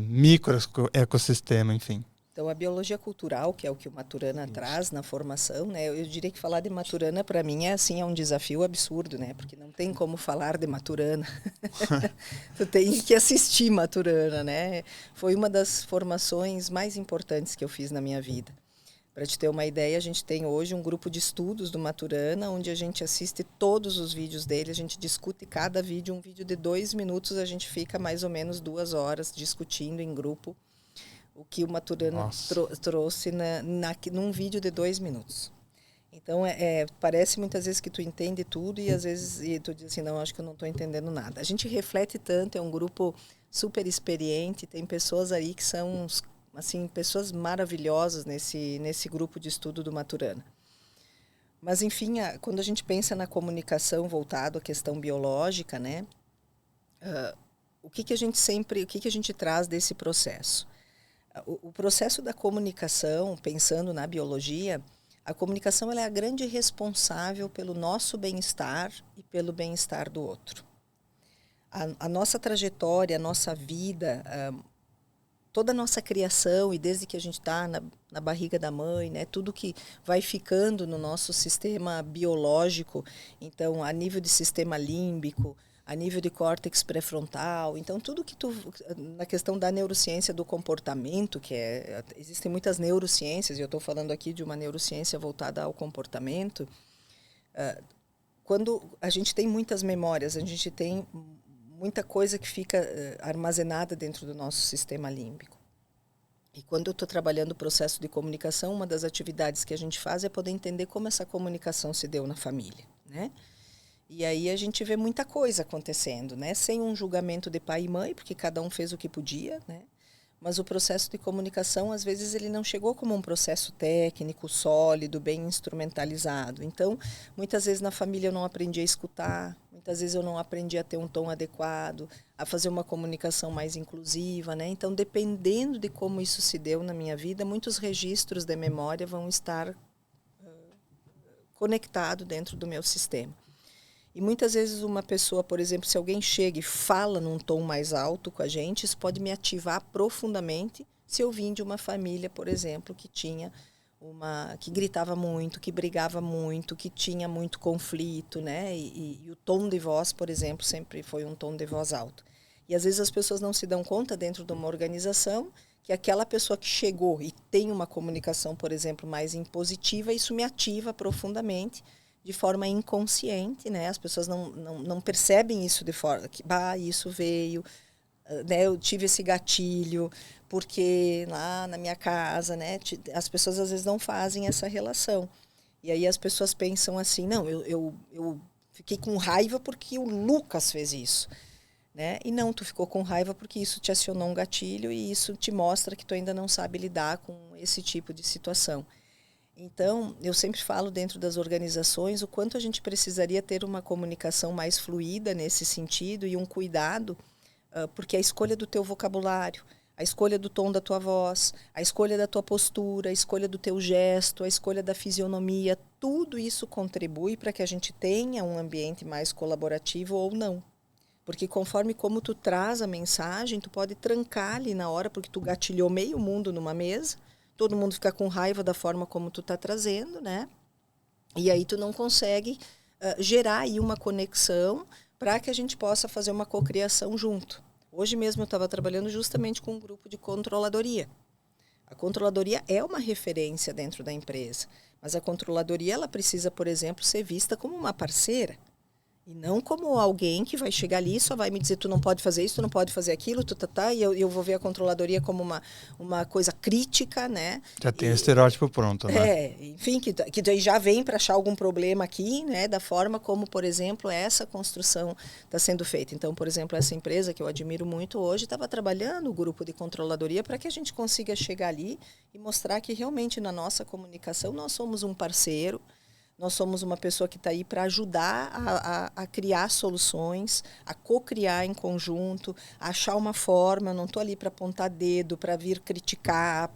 microecossistema, enfim? Então, a biologia cultural, que é o que o Maturana traz na formação, né? Eu diria que falar de Maturana, para mim, é um desafio absurdo, né? Porque não tem como falar de Maturana. Tu tem que assistir Maturana, né? Foi uma das formações mais importantes que eu fiz na minha vida. Para te ter uma ideia, a gente tem hoje um grupo de estudos do Maturana, onde a gente assiste todos os vídeos dele, a gente discute cada vídeo, um vídeo de 2 minutos, a gente fica mais ou menos 2 horas discutindo em grupo o que o Maturana trouxe num vídeo de 2 minutos. Então, parece muitas vezes que tu entende tudo e às vezes tu diz assim, não, acho que eu não estou entendendo nada. A gente reflete tanto, é um grupo super experiente, tem pessoas aí que são, assim, pessoas maravilhosas nesse grupo de estudo do Maturana. Mas, enfim, quando a gente pensa na comunicação voltado à questão biológica, né, o que a gente traz desse processo? O processo da comunicação, pensando na biologia, a comunicação ela é a grande responsável pelo nosso bem-estar e pelo bem-estar do outro. A nossa trajetória, a nossa vida, toda a nossa criação, e desde que a gente está na barriga da mãe, né, tudo que vai ficando no nosso sistema biológico, então, a nível de sistema límbico, a nível de córtex pré-frontal, então tudo que na questão da neurociência do comportamento, existem muitas neurociências, e eu estou falando aqui de uma neurociência voltada ao comportamento, quando a gente tem muitas memórias, a gente tem muita coisa que fica armazenada dentro do nosso sistema límbico. E quando eu estou trabalhando o processo de comunicação, uma das atividades que a gente faz é poder entender como essa comunicação se deu na família, né? E aí a gente vê muita coisa acontecendo, né? Sem um julgamento de pai e mãe, porque cada um fez o que podia, né? Mas o processo de comunicação, às vezes, ele não chegou como um processo técnico, sólido, bem instrumentalizado. Então, muitas vezes na família eu não aprendi a escutar, muitas vezes eu não aprendi a ter um tom adequado, a fazer uma comunicação mais inclusiva, né? Então, dependendo de como isso se deu na minha vida, muitos registros de memória vão estar conectados dentro do meu sistema. E muitas vezes uma pessoa, por exemplo, se alguém chega e fala num tom mais alto com a gente, isso pode me ativar profundamente se eu vim de uma família, por exemplo, que gritava muito, que brigava muito, que tinha muito conflito, né? E o tom de voz, por exemplo, sempre foi um tom de voz alto. E às vezes as pessoas não se dão conta dentro de uma organização que aquela pessoa que chegou e tem uma comunicação, por exemplo, mais impositiva, isso me ativa profundamente, de forma inconsciente, né? As pessoas não percebem isso de forma que, isso veio, né? Eu tive esse gatilho, porque lá na minha casa, né? As pessoas às vezes não fazem essa relação. E aí as pessoas pensam assim, não, eu fiquei com raiva porque o Lucas fez isso, né? E não, tu ficou com raiva porque isso te acionou um gatilho e isso te mostra que tu ainda não sabe lidar com esse tipo de situação. Então, eu sempre falo dentro das organizações o quanto a gente precisaria ter uma comunicação mais fluida nesse sentido e um cuidado, porque a escolha do teu vocabulário, a escolha do tom da tua voz, a escolha da tua postura, a escolha do teu gesto, a escolha da fisionomia, tudo isso contribui para que a gente tenha um ambiente mais colaborativo ou não. Porque conforme como tu traz a mensagem, tu pode trancar ali na hora, porque tu gatilhou meio mundo numa mesa, todo mundo fica com raiva da forma como tu está trazendo, né? E aí tu não consegue gerar aí uma conexão para que a gente possa fazer uma cocriação junto. Hoje mesmo eu estava trabalhando justamente com um grupo de controladoria. A controladoria é uma referência dentro da empresa, mas a controladoria ela precisa, por exemplo, ser vista como uma parceira. E não como alguém que vai chegar ali e só vai me dizer tu não pode fazer isso, tu não pode fazer aquilo, e eu vou ver a controladoria como uma coisa crítica, né? Já tem o estereótipo pronto, né? Enfim, que daí já vem para achar algum problema aqui, né? Da forma como, por exemplo, essa construção está sendo feita. Então, por exemplo, essa empresa que eu admiro muito hoje estava trabalhando o grupo de controladoria para que a gente consiga chegar ali e mostrar que realmente na nossa comunicação nós somos um parceiro, Nós somos uma pessoa que está aí para ajudar a criar soluções, a co-criar em conjunto, a achar uma forma. Eu não estou ali para apontar dedo, para vir criticar,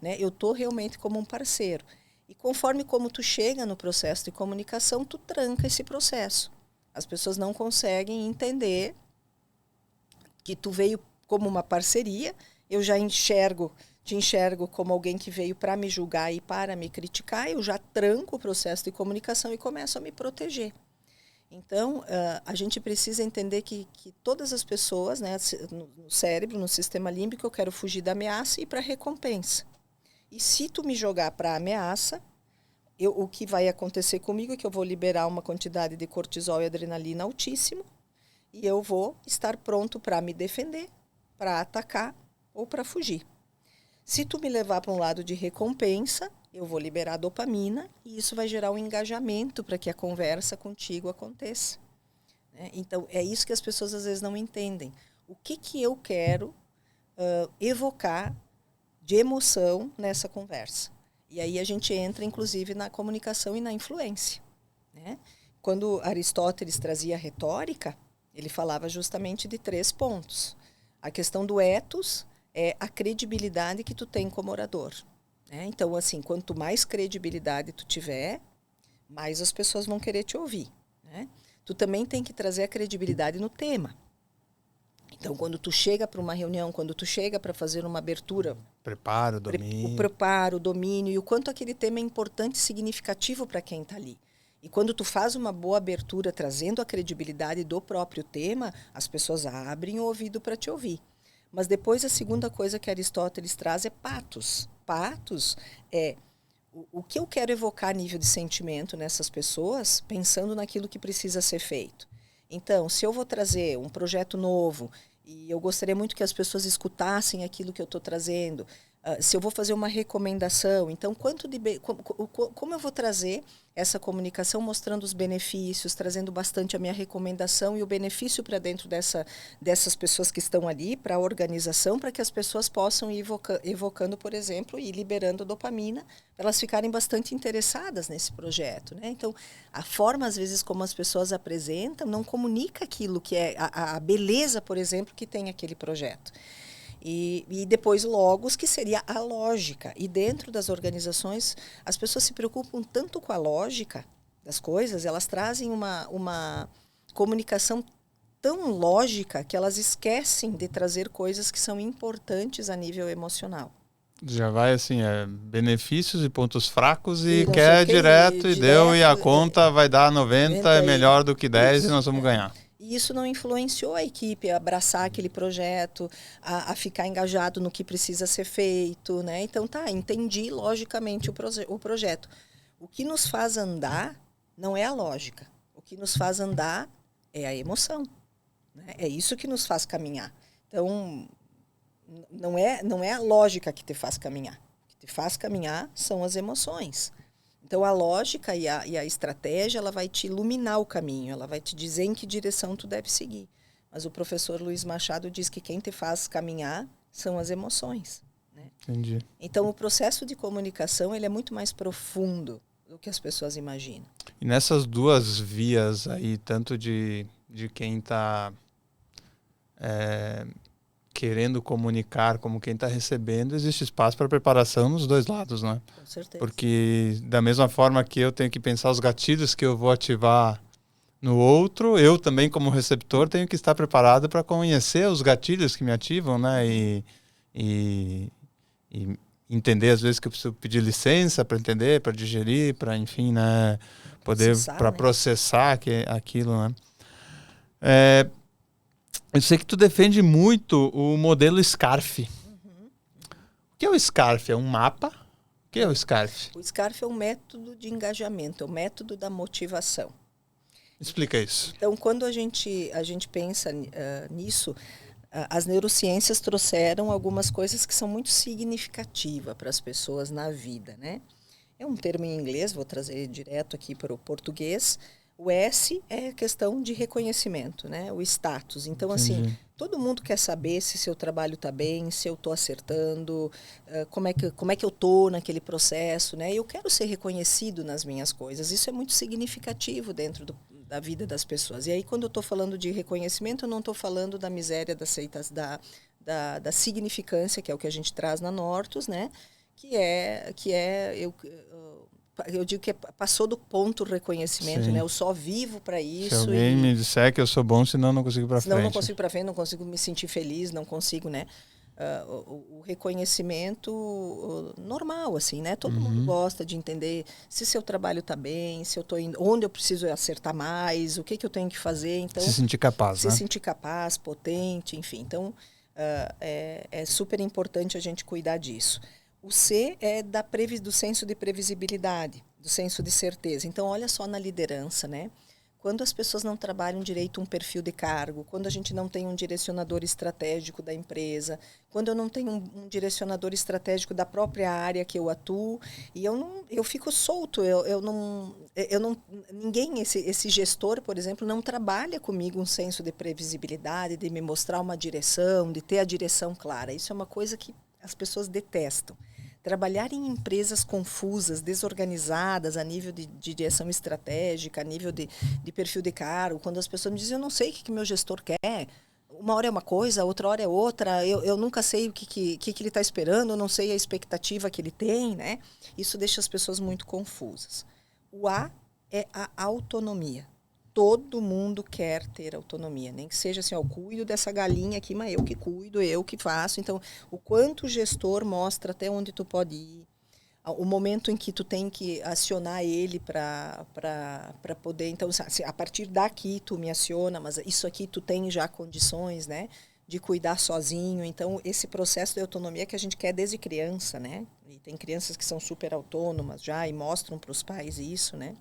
né? Eu estou realmente como um parceiro. E conforme como tu chega no processo de comunicação, tu tranca esse processo. As pessoas não conseguem entender que tu veio como uma parceria. Eu já te enxergo como alguém que veio para me julgar e para me criticar. Eu já tranco o processo de comunicação e começo a me proteger. Então, a gente precisa entender que todas as pessoas, né, no cérebro, no sistema límbico, eu quero fugir da ameaça e ir para a recompensa. E se tu me jogar para a ameaça, o que vai acontecer comigo é que eu vou liberar uma quantidade de cortisol e adrenalina altíssimo e eu vou estar pronto para me defender, para atacar ou para fugir. Se tu me levar para um lado de recompensa, eu vou liberar dopamina e isso vai gerar um engajamento para que a conversa contigo aconteça. Né? Então, é isso que as pessoas às vezes não entendem. O que eu quero evocar de emoção nessa conversa? E aí a gente entra, inclusive, na comunicação e na influência. Né? Quando Aristóteles trazia a retórica, ele falava justamente de 3 pontos. A questão do ethos é a credibilidade que tu tem como orador. Né? Então, assim, quanto mais credibilidade tu tiver, mais as pessoas vão querer te ouvir. Né? Tu também tem que trazer a credibilidade no tema. Então, quando tu chega para uma reunião, quando tu chega para fazer uma abertura... Preparo, domínio. O preparo, o domínio e o quanto aquele tema é importante e significativo para quem está ali. E quando tu faz uma boa abertura, trazendo a credibilidade do próprio tema, as pessoas abrem o ouvido para te ouvir. Mas depois a segunda coisa que Aristóteles traz é patos. Patos é o que eu quero evocar a nível de sentimento nessas pessoas, pensando naquilo que precisa ser feito. Então, se eu vou trazer um projeto novo e eu gostaria muito que as pessoas escutassem aquilo que eu estou trazendo, se eu vou fazer uma recomendação, então como eu vou trazer essa comunicação mostrando os benefícios, trazendo bastante a minha recomendação e o benefício para dentro dessas pessoas que estão ali, para a organização, para que as pessoas possam ir evocando, por exemplo, e liberando dopamina, para elas ficarem bastante interessadas nesse projeto. Né? Então, a forma, às vezes, como as pessoas apresentam, não comunica aquilo que é a beleza, por exemplo, que tem aquele projeto. E depois logos, que seria a lógica. E dentro das organizações, as pessoas se preocupam tanto com a lógica das coisas, elas trazem uma comunicação tão lógica que elas esquecem de trazer coisas que são importantes a nível emocional. Já vai assim, benefícios e pontos fracos e quer direto e deu e a conta vai dar 90, é melhor do que 10 e nós vamos ganhar. E isso não influenciou a equipe a abraçar aquele projeto, a ficar engajado no que precisa ser feito, né? Então, entendi logicamente o projeto. O que nos faz andar não é a lógica. O que nos faz andar é a emoção. Né? É isso que nos faz caminhar. Então, não é a lógica que te faz caminhar. O que te faz caminhar são as emoções. Então, a lógica e a estratégia, ela vai te iluminar o caminho, ela vai te dizer em que direção tu deve seguir. Mas o professor Luiz Machado diz que quem te faz caminhar são as emoções. Né? Entendi. Então, o processo de comunicação, ele é muito mais profundo do que as pessoas imaginam. E nessas duas vias aí, tanto de quem está querendo comunicar como quem está recebendo, existe espaço para preparação nos dois lados, né? Com certeza. Porque da mesma forma que eu tenho que pensar os gatilhos que eu vou ativar no outro, eu também como receptor tenho que estar preparado para conhecer os gatilhos que me ativam, né? E entender às vezes que eu preciso pedir licença para entender, para digerir, para enfim, né? Poder para processar aquilo, né? Eu sei que tu defende muito o modelo SCARF. Uhum. O que é o SCARF? É um mapa? O que é o SCARF? O SCARF é um método de engajamento, é um método da motivação. Explica isso. Então, quando a gente pensa nisso, as neurociências trouxeram algumas coisas que são muito significativas para as pessoas na vida, né? É um termo em inglês, vou trazer direto aqui para o português. O S é questão de reconhecimento, né? O status. Então, Entendi. Assim, todo mundo quer saber se seu trabalho está bem, se eu estou acertando, como é que eu estou naquele processo, né? Eu quero ser reconhecido nas minhas coisas. Isso é muito significativo dentro da vida das pessoas. E aí, quando eu estou falando de reconhecimento, eu não estou falando da miséria, da significância, que é o que a gente traz na Nortus, né? Eu digo que passou do ponto reconhecimento, Sim. né? Eu só vivo para isso. Se alguém me disser que eu sou bom, senão eu não consigo ir para frente. Senão eu não consigo ir para frente, não consigo me sentir feliz, não consigo, né? O reconhecimento normal, assim, né? Todo mundo gosta de entender se seu trabalho está bem, se eu estou indo, onde eu preciso acertar mais, o que eu tenho que fazer. Então, se sentir capaz, né? Se sentir capaz, potente, enfim. Então, é super importante a gente cuidar disso. O C é do senso de previsibilidade, do senso de certeza. Então, olha só na liderança, né? Quando as pessoas não trabalham direito um perfil de cargo, quando a gente não tem um direcionador estratégico da empresa, quando eu não tenho um direcionador estratégico da própria área que eu atuo, e eu fico solto, esse gestor, por exemplo, não trabalha comigo um senso de previsibilidade, de me mostrar uma direção, de ter a direção clara. Isso é uma coisa que as pessoas detestam. Trabalhar em empresas confusas, desorganizadas, a nível de direção estratégica, a nível de perfil de cargo, quando as pessoas me dizem, eu não sei o que meu gestor quer, uma hora é uma coisa, outra hora é outra, eu nunca sei o que ele está esperando, eu não sei a expectativa que ele tem, né? Isso deixa as pessoas muito confusas. O A é a autonomia. Todo mundo quer ter autonomia, nem que seja assim, eu cuido dessa galinha aqui, mas eu que cuido, eu que faço. Então, o quanto o gestor mostra até onde tu pode ir, o momento em que tu tem que acionar ele para poder, então, assim, a partir daqui tu me aciona, mas isso aqui tu tem já condições, né, de cuidar sozinho. Então, esse processo de autonomia que a gente quer desde criança, né, e tem crianças que são super autônomas já e mostram para os pais isso, né.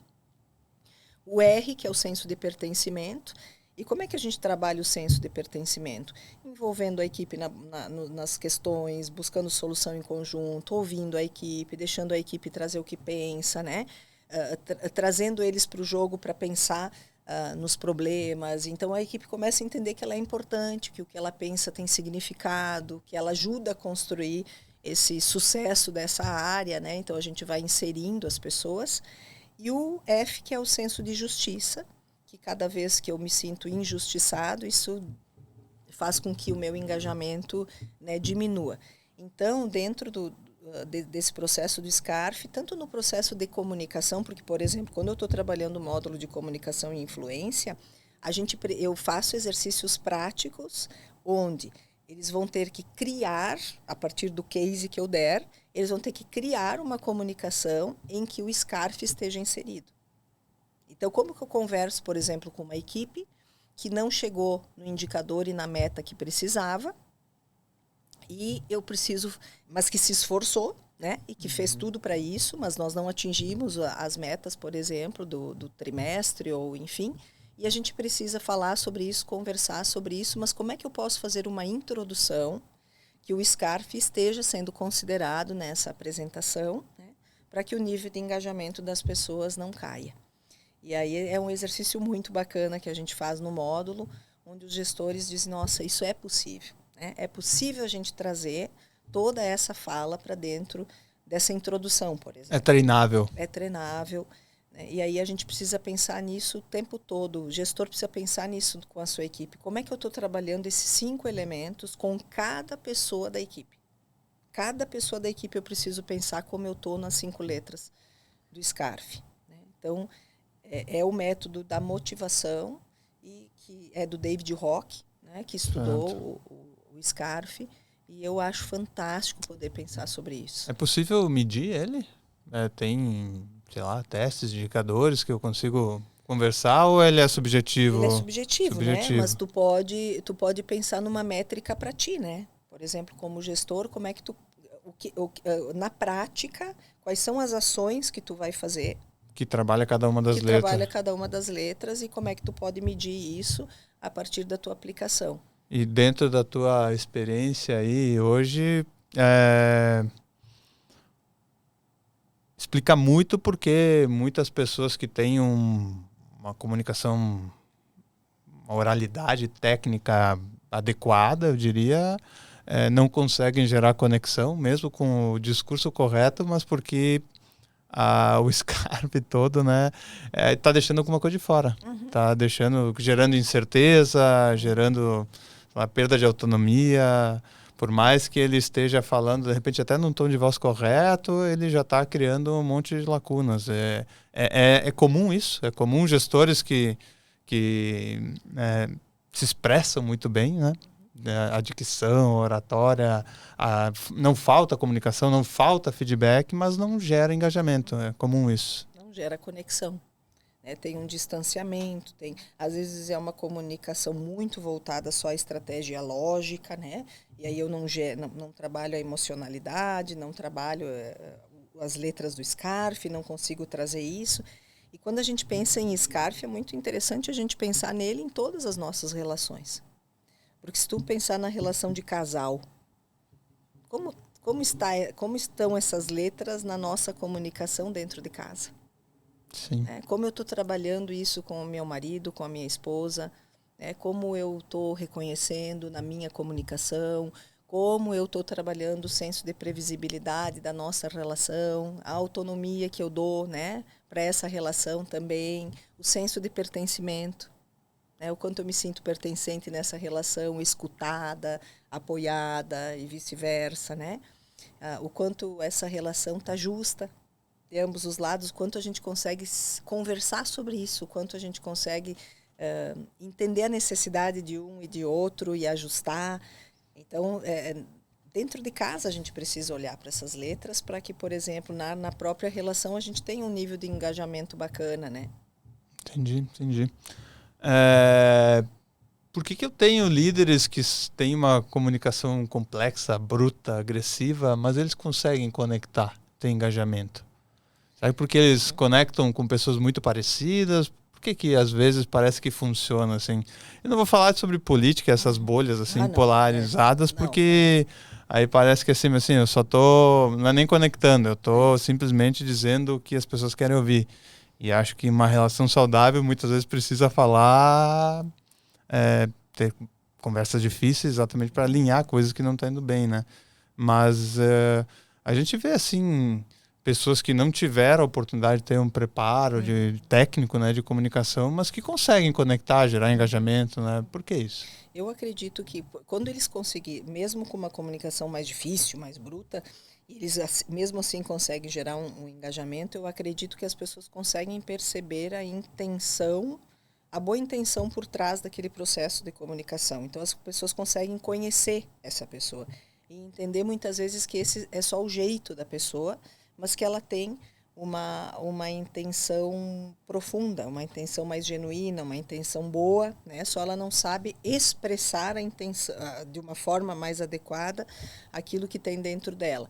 O R, que é o senso de pertencimento. E como é que a gente trabalha o senso de pertencimento? Envolvendo a equipe nas questões, buscando solução em conjunto, ouvindo a equipe, deixando a equipe trazer o que pensa, né? Trazendo eles para o jogo para pensar nos problemas. Então, a equipe começa a entender que ela é importante, que o que ela pensa tem significado, que ela ajuda a construir esse sucesso dessa área, né? Então, a gente vai inserindo as pessoas. E o F, que é o senso de justiça, que cada vez que eu me sinto injustiçado, isso faz com que o meu engajamento, né, diminua. Então, dentro desse processo do SCARF, tanto no processo de comunicação, porque, por exemplo, quando eu estou trabalhando o módulo de comunicação e influência, eu faço exercícios práticos onde eles vão ter que criar, a partir do case que eu der, eles vão ter que criar uma comunicação em que o SCARF esteja inserido. Então, como que eu converso, por exemplo, com uma equipe que não chegou no indicador e na meta que precisava, mas que se esforçou, né, e que fez tudo para isso, mas nós não atingimos as metas, por exemplo, do trimestre, ou enfim, e a gente precisa falar sobre isso, conversar sobre isso, mas como é que eu posso fazer uma introdução que o SCARF esteja sendo considerado nessa apresentação, né, para que o nível de engajamento das pessoas não caia. E aí é um exercício muito bacana que a gente faz no módulo, onde os gestores dizem, nossa, isso é possível, né? É possível a gente trazer toda essa fala para dentro dessa introdução, por exemplo. É treinável. É treinável. Né? E aí a gente precisa pensar nisso o tempo todo. O gestor precisa pensar nisso com a sua equipe. Como é que eu estou trabalhando esses 5 elementos com cada pessoa da equipe? Cada pessoa da equipe eu preciso pensar como eu estou nas 5 letras do SCARF. Né? Então, é o método da motivação, e que é do David Rock, né, que estudou o SCARF, e eu acho fantástico poder pensar sobre isso. É possível medir ele? Tem, sei lá, testes, indicadores que eu consigo conversar, ou ele é subjetivo? Ele é subjetivo, né? Mas tu pode pensar numa métrica para ti, né? Por exemplo, como gestor, como é que na prática, quais são as ações que tu vai fazer? Que trabalha cada uma das letras. Trabalha cada uma das letras, e como é que tu pode medir isso a partir da tua aplicação. E dentro da tua experiência aí, hoje, explica muito porque muitas pessoas que têm uma comunicação, uma oralidade técnica adequada, eu diria, não conseguem gerar conexão, mesmo com o discurso correto, mas porque o Scarpe todo, né, tá deixando alguma coisa de fora. Tá gerando incerteza, gerando uma perda de autonomia. Por mais que ele esteja falando, de repente, até num tom de voz correto, ele já está criando um monte de lacunas. É comum isso. É comum gestores que se expressam muito bem, né? A dicção, a oratória, não falta comunicação, não falta feedback, mas não gera engajamento. É comum isso. Não gera conexão. Tem um distanciamento, às vezes é uma comunicação muito voltada só à estratégia lógica, né? E aí eu não trabalho a emocionalidade, não trabalho as letras do Scarfe, não consigo trazer isso. E quando a gente pensa em Scarfe, é muito interessante a gente pensar nele em todas as nossas relações. Porque se tu pensar na relação de casal, como estão essas letras na nossa comunicação dentro de casa? Sim. Como eu estou trabalhando isso com o meu marido, com a minha esposa, como eu estou reconhecendo na minha comunicação, como eu estou trabalhando o senso de previsibilidade da nossa relação, a autonomia que eu dou, né, para essa relação também, o senso de pertencimento, o quanto eu me sinto pertencente nessa relação, escutada, apoiada e vice-versa, né? O quanto essa relação está justa de ambos os lados, quanto a gente consegue conversar sobre isso, quanto a gente consegue entender a necessidade de um e de outro e ajustar. Então, dentro de casa a gente precisa olhar para essas letras para que, por exemplo, na própria relação a gente tenha um nível de engajamento bacana, né? Entendi. Por que eu tenho líderes que têm uma comunicação complexa, bruta, agressiva, mas eles conseguem conectar, ter engajamento? Sabe porque eles conectam com pessoas muito parecidas? Por que às vezes parece que funciona assim? Eu não vou falar sobre política, essas bolhas assim polarizadas, porque aí parece que assim, eu só tô, não é nem conectando, eu tô simplesmente dizendo o que as pessoas querem ouvir. E acho que uma relação saudável muitas vezes precisa falar, ter conversas difíceis exatamente para alinhar coisas que não estão indo bem, né? Mas a gente vê assim pessoas que não tiveram a oportunidade de ter um preparo de técnico, né, de comunicação, mas que conseguem conectar, gerar engajamento, né? Por que isso? Eu acredito que quando eles conseguirem, mesmo com uma comunicação mais difícil, mais bruta, eles mesmo assim conseguem gerar um engajamento. Eu acredito que as pessoas conseguem perceber a boa intenção por trás daquele processo de comunicação. Então as pessoas conseguem conhecer essa pessoa e entender muitas vezes que esse é só o jeito da pessoa, mas que ela tem uma intenção profunda, uma intenção mais genuína, uma intenção boa, né? Só ela não sabe expressar a intenção de uma forma mais adequada aquilo que tem dentro dela.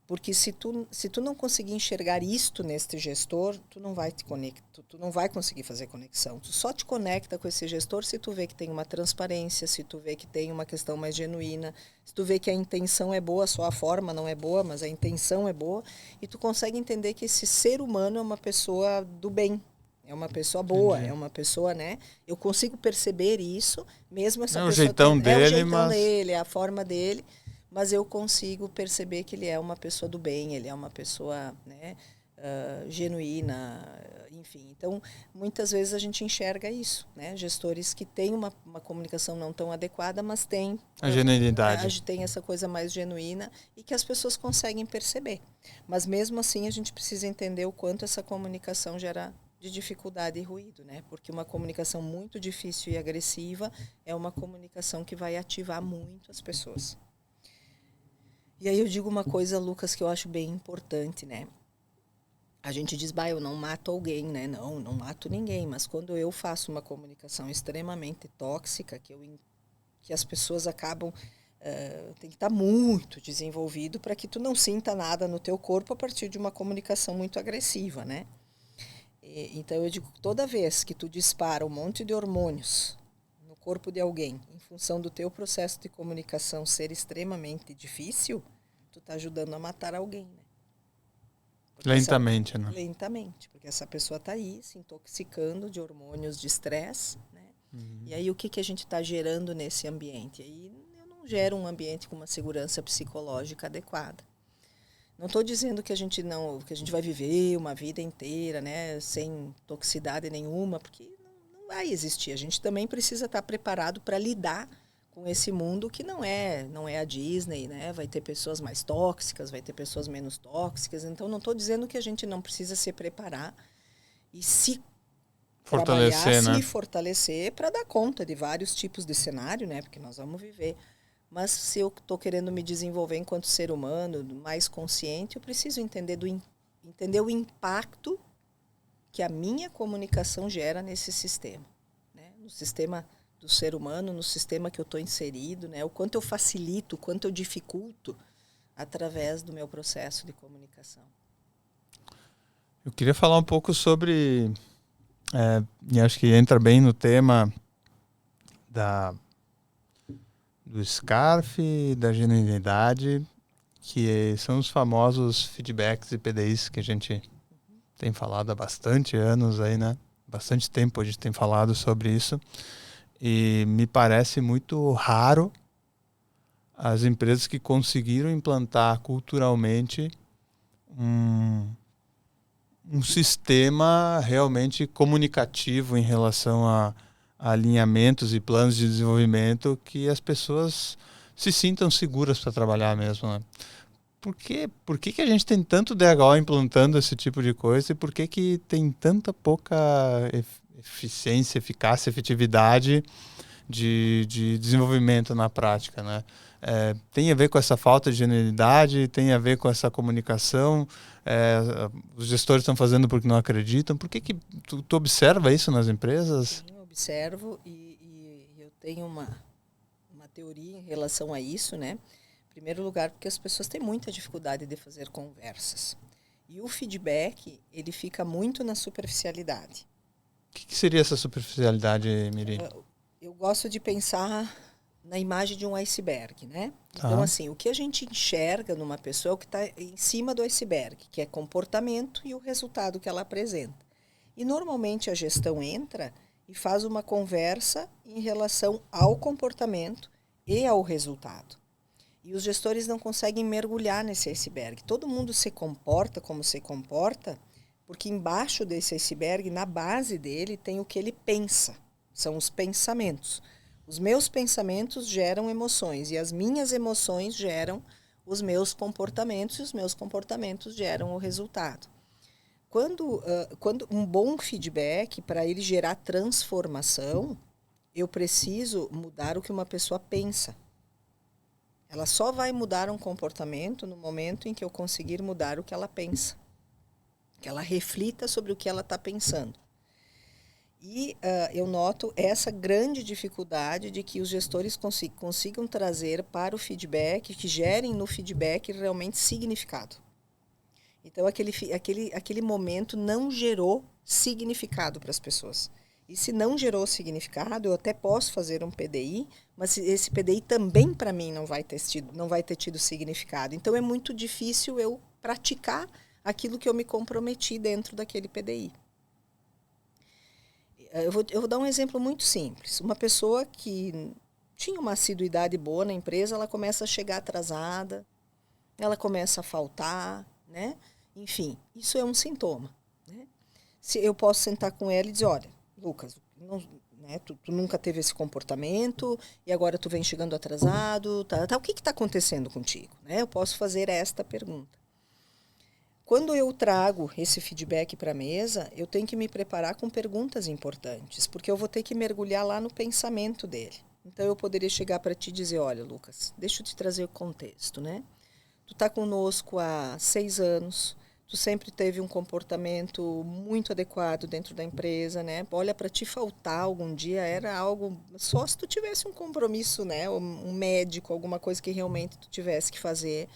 Porque se tu não conseguir enxergar isto neste gestor, tu não vai tu não vai conseguir fazer conexão. Tu só te conecta com esse gestor se tu vê que tem uma transparência, se tu vê que tem uma questão mais genuína, se tu vê que a intenção é boa, só a forma não é boa, mas a intenção é boa, e tu consegue entender que esse ser humano é uma pessoa do bem, é uma pessoa boa, é uma pessoa, né? Eu consigo perceber isso, mesmo essa pessoa... O jeitão dele, o jeitão dele, é a forma dele, mas eu consigo perceber que ele é uma pessoa do bem, ele é uma pessoa, né, genuína, enfim. Então, muitas vezes a gente enxerga isso, né? Gestores que têm uma comunicação não tão adequada, mas têm a genuinidade. Tem essa coisa mais genuína e que as pessoas conseguem perceber. Mas mesmo assim a gente precisa entender o quanto essa comunicação gera de dificuldade e ruído, né? Porque uma comunicação muito difícil e agressiva é uma comunicação que vai ativar muito as pessoas. E aí eu digo uma coisa, Lucas, que eu acho bem importante, né? A gente diz, eu não mato alguém, né? Não mato ninguém. Mas quando eu faço uma comunicação extremamente tóxica, que as pessoas acabam... tem que estar muito desenvolvido para que tu não sinta nada no teu corpo a partir de uma comunicação muito agressiva, né? Então eu digo, toda vez que tu dispara um monte de hormônios no corpo de alguém, em função do teu processo de comunicação ser extremamente difícil, tu tá ajudando a matar alguém, né? Lentamente, né? Lentamente, porque essa pessoa tá aí se intoxicando de hormônios de estresse, né? E aí o que a gente está gerando nesse ambiente? Aí eu não gero um ambiente com uma segurança psicológica adequada. Não estou dizendo que a gente vai viver uma vida inteira, né, sem toxicidade nenhuma, porque não vai existir. A gente também precisa estar preparado para lidar com esse mundo que não é a Disney, né? Vai ter pessoas mais tóxicas, vai ter pessoas menos tóxicas. Então não estou dizendo que a gente não precisa se preparar e se fortalecer, trabalhar, né? se fortalecer para dar conta de vários tipos de cenário, né? Porque nós vamos viver. Mas se eu estou querendo me desenvolver enquanto ser humano, mais consciente, eu preciso entender o impacto que a minha comunicação gera nesse sistema, né? No sistema do ser humano, no sistema que eu estou inserido, né? O quanto eu facilito, o quanto eu dificulto através do meu processo de comunicação. Eu queria falar um pouco sobre, e acho que entra bem no tema do SCARF, da genuinidade, que são os famosos feedbacks e PDIs que a gente tem falado há bastante anos aí, né? Bastante tempo a gente tem falado sobre isso. E me parece muito raro as empresas que conseguiram implantar culturalmente um sistema realmente comunicativo em relação a alinhamentos e planos de desenvolvimento que as pessoas se sintam seguras para trabalhar mesmo, né? Por que a gente tem tanto DHO implantando esse tipo de coisa e por que tem tanta pouca eficiência, eficácia, efetividade de desenvolvimento na prática, né? Tem a ver com essa falta de genuinidade, tem a ver com essa comunicação, os gestores estão fazendo porque não acreditam. Por que tu observa isso nas empresas? Sim, eu observo e eu tenho uma teoria em relação a isso, né? Em primeiro lugar, porque as pessoas têm muita dificuldade de fazer conversas. E o feedback, ele fica muito na superficialidade. O que seria essa superficialidade, Miri? Eu gosto de pensar na imagem de um iceberg, né? Tá. Então, assim, o que a gente enxerga numa pessoa é o que está em cima do iceberg, que é comportamento e o resultado que ela apresenta. E, normalmente, a gestão entra e faz uma conversa em relação ao comportamento e ao resultado. E os gestores não conseguem mergulhar nesse iceberg. Todo mundo se comporta como se comporta, porque embaixo desse iceberg, na base dele, tem o que ele pensa. São os pensamentos. Os meus pensamentos geram emoções e as minhas emoções geram os meus comportamentos e os meus comportamentos geram o resultado. Quando um bom feedback, para ele gerar transformação, eu preciso mudar o que uma pessoa pensa. Ela só vai mudar um comportamento no momento em que eu conseguir mudar o que ela pensa. Que ela reflita sobre o que ela está pensando. E eu noto essa grande dificuldade de que os gestores consigam trazer para o feedback, que gerem no feedback realmente significado. Então, aquele momento não gerou significado para as pessoas. E se não gerou significado, eu até posso fazer um PDI, mas esse PDI também, para mim, não vai ter tido significado. Então, é muito difícil eu praticar aquilo que eu me comprometi dentro daquele PDI. Eu vou dar um exemplo muito simples. Uma pessoa que tinha uma assiduidade boa na empresa, ela começa a chegar atrasada, ela começa a faltar, né? Enfim, isso é um sintoma, né? Se eu posso sentar com ela e dizer, olha, Lucas, tu nunca teve esse comportamento e agora tu vem chegando atrasado, o que está acontecendo contigo? Né? Eu posso fazer esta pergunta. Quando eu trago esse feedback para a mesa, eu tenho que me preparar com perguntas importantes, porque eu vou ter que mergulhar lá no pensamento dele. Então, eu poderia chegar para ti e dizer, olha, Lucas, deixa eu te trazer o contexto, né? Tu está conosco há 6 anos, tu sempre teve um comportamento muito adequado dentro da empresa, né? Olha, para te faltar algum dia era algo, só se tu tivesse um compromisso, né? Um médico, alguma coisa que realmente tu tivesse que fazer.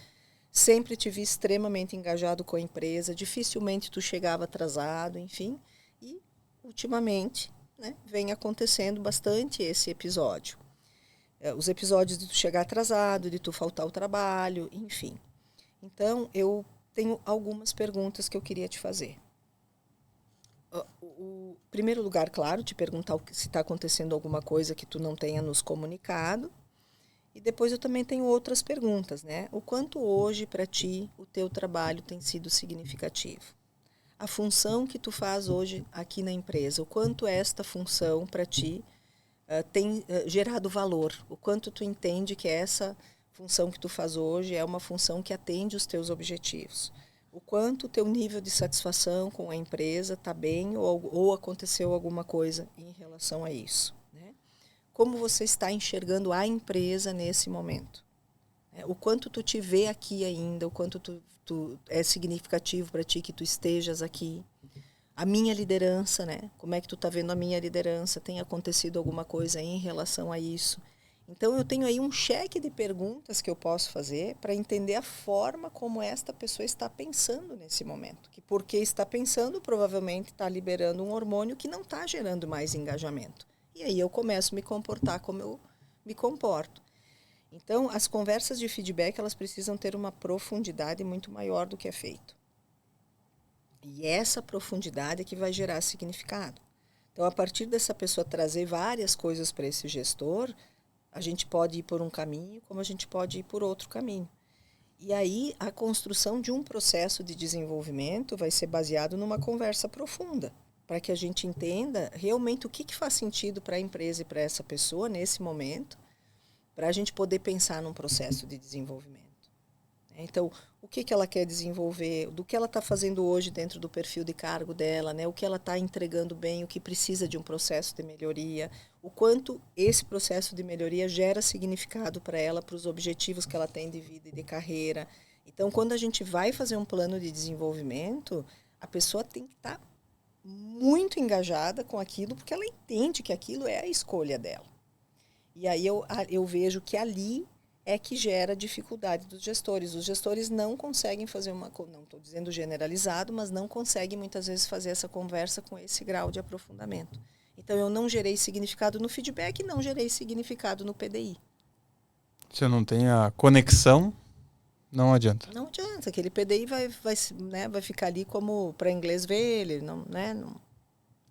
Sempre te vi extremamente engajado com a empresa, dificilmente tu chegava atrasado, enfim. E, ultimamente, né, vem acontecendo bastante esse episódio. Os episódios de tu chegar atrasado, de tu faltar ao trabalho, enfim. Então, eu tenho algumas perguntas que eu queria te fazer. Em primeiro lugar, claro, te perguntar se está acontecendo alguma coisa que tu não tenha nos comunicado. E depois eu também tenho outras perguntas, né? O quanto hoje, para ti, o teu trabalho tem sido significativo? A função que tu faz hoje aqui na empresa, o quanto esta função para ti tem gerado valor? O quanto tu entende que essa função que tu faz hoje é uma função que atende os teus objetivos? O quanto o teu nível de satisfação com a empresa está bem ou aconteceu alguma coisa em relação a isso? Né? Como você está enxergando a empresa nesse momento? O quanto tu te vê aqui ainda, o quanto tu é significativo para ti que tu estejas aqui. A minha liderança, né? Como é que tu está vendo a minha liderança? Tem acontecido alguma coisa em relação a isso? Então, eu tenho aí um cheque de perguntas que eu posso fazer para entender a forma como esta pessoa está pensando nesse momento. Que porque está pensando, provavelmente está liberando um hormônio que não está gerando mais engajamento. E aí eu começo a me comportar como eu me comporto. Então, as conversas de feedback, elas precisam ter uma profundidade muito maior do que é feito. E essa profundidade é que vai gerar significado. Então, a partir dessa pessoa trazer várias coisas para esse gestor, a gente pode ir por um caminho, como a gente pode ir por outro caminho. E aí, a construção de um processo de desenvolvimento vai ser baseado numa conversa profunda, para que a gente entenda realmente o que faz sentido para a empresa e para essa pessoa nesse momento, para a gente poder pensar num processo de desenvolvimento. Então, o que ela quer desenvolver, do que ela está fazendo hoje dentro do perfil de cargo dela, né? O que ela está entregando bem, o que precisa de um processo de melhoria, o quanto esse processo de melhoria gera significado para ela, para os objetivos que ela tem de vida e de carreira. Então, quando a gente vai fazer um plano de desenvolvimento, a pessoa tem que estar muito engajada com aquilo, porque ela entende que aquilo é a escolha dela. E aí eu vejo que ali é que gera dificuldade dos gestores. Os gestores não conseguem fazer não estou dizendo generalizado, mas não conseguem muitas vezes fazer essa conversa com esse grau de aprofundamento. Então, eu não gerei significado no feedback e não gerei significado no PDI. Se eu não tenho a conexão, não adianta. Não adianta, aquele PDI vai ficar ali como para inglês ver ele, não, né? Não.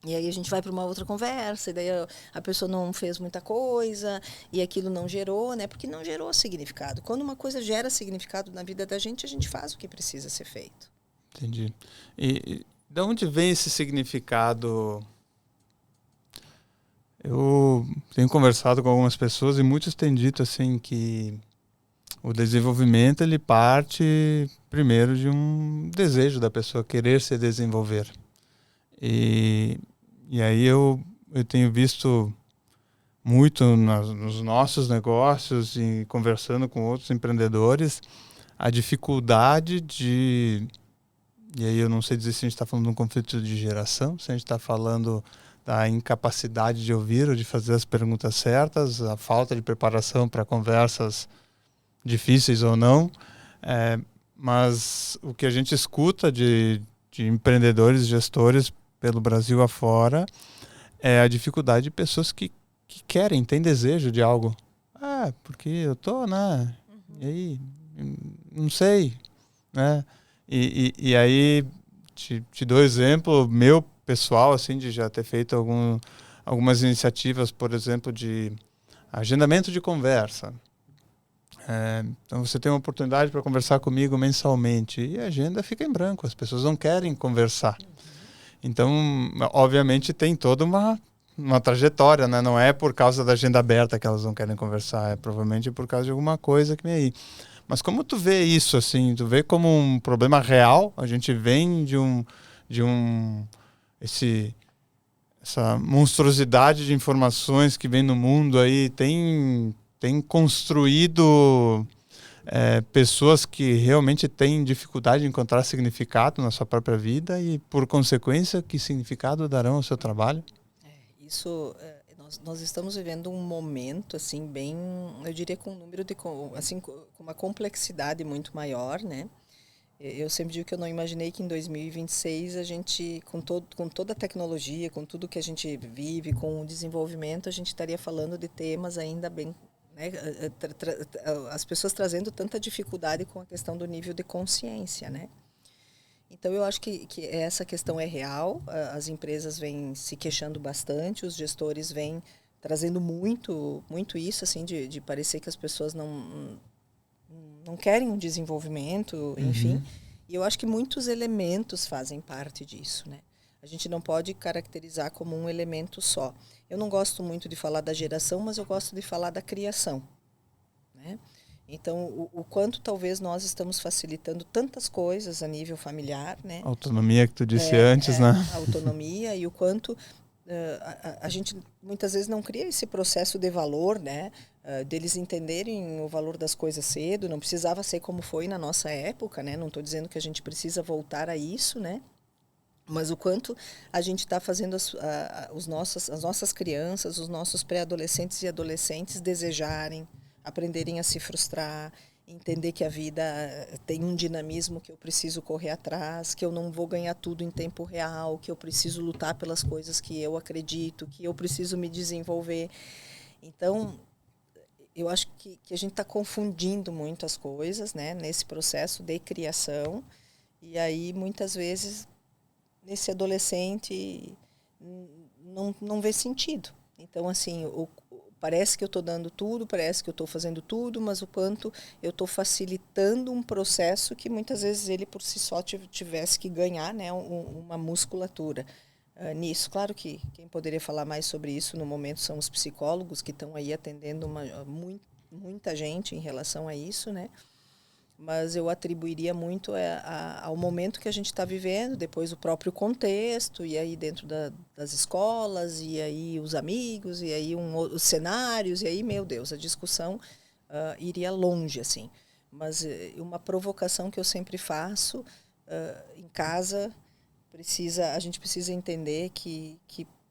E aí a gente vai para uma outra conversa, e daí a pessoa não fez muita coisa, e aquilo não gerou, né? Porque não gerou significado. Quando uma coisa gera significado na vida da gente, a gente faz o que precisa ser feito. Entendi. E de onde vem esse significado? Eu tenho conversado com algumas pessoas e muitos têm dito assim que o desenvolvimento ele parte primeiro de um desejo da pessoa querer se desenvolver. E aí eu tenho visto muito nos nossos negócios e conversando com outros empreendedores a dificuldade de... E aí eu não sei dizer se a gente está falando de um conflito de geração, se a gente está falando da incapacidade de ouvir ou de fazer as perguntas certas, a falta de preparação para conversas difíceis ou não. Mas o que a gente escuta de empreendedores, gestores pelo Brasil afora, é a dificuldade de pessoas que querem, têm desejo de algo. Porque eu tô, né? E aí, não sei, né? E aí, te dou exemplo meu pessoal, assim, de já ter feito algumas iniciativas, por exemplo, de agendamento de conversa. Então você tem uma oportunidade para conversar comigo mensalmente e a agenda fica em branco, as pessoas não querem conversar. Então, obviamente, tem toda uma trajetória, né? Não é por causa da agenda aberta que elas não querem conversar, é provavelmente por causa de alguma coisa que vem aí. Mas como tu vê isso, assim? Tu vê como um problema real? A gente vem essa monstruosidade de informações que vem no mundo aí, tem construído pessoas que realmente têm dificuldade de encontrar significado na sua própria vida e, por consequência, que significado darão ao seu trabalho? Nós estamos vivendo um momento assim bem, eu diria, com um número assim, com uma complexidade muito maior, né? Eu sempre digo que eu não imaginei que em 2026 a gente, com toda a tecnologia, com tudo que a gente vive, com o desenvolvimento, a gente estaria falando de temas ainda bem, né? As pessoas trazendo tanta dificuldade com a questão do nível de consciência, né? Então, eu acho que essa questão é real, as empresas vêm se queixando bastante, os gestores vêm trazendo muito isso, assim, de parecer que as pessoas não querem um desenvolvimento, enfim. E eu acho que muitos elementos fazem parte disso, né? A gente não pode caracterizar como um elemento só. Eu não gosto muito de falar da geração, mas eu gosto de falar da criação, né? Então, o quanto talvez nós estamos facilitando tantas coisas a nível familiar, né? Autonomia que tu disse antes, né? A autonomia e o quanto a gente muitas vezes não cria esse processo de valor, né? Deles entenderem o valor das coisas cedo. Não precisava ser como foi na nossa época, né? Não estou dizendo que a gente precisa voltar a isso, né? Mas o quanto a gente está fazendo as nossas crianças, os nossos pré-adolescentes e adolescentes desejarem, aprenderem a se frustrar, entender que a vida tem um dinamismo que eu preciso correr atrás, que eu não vou ganhar tudo em tempo real, que eu preciso lutar pelas coisas que eu acredito, que eu preciso me desenvolver. Então, eu acho que a gente está confundindo muito as coisas, né, nesse processo de criação. E aí, muitas vezes, nesse adolescente não vê sentido. Então, assim, parece que eu estou dando tudo, parece que eu estou fazendo tudo, mas o quanto eu estou facilitando um processo que muitas vezes ele por si só tivesse que ganhar, né, uma musculatura nisso. Claro que quem poderia falar mais sobre isso no momento são os psicólogos que estão aí atendendo muita gente em relação a isso, né? Mas eu atribuiria muito ao momento que a gente está vivendo, depois o próprio contexto, e aí dentro das escolas, e aí os amigos, e aí os cenários, e aí, meu Deus, a discussão iria longe, assim. Mas uma provocação que eu sempre faço em casa, a gente precisa entender que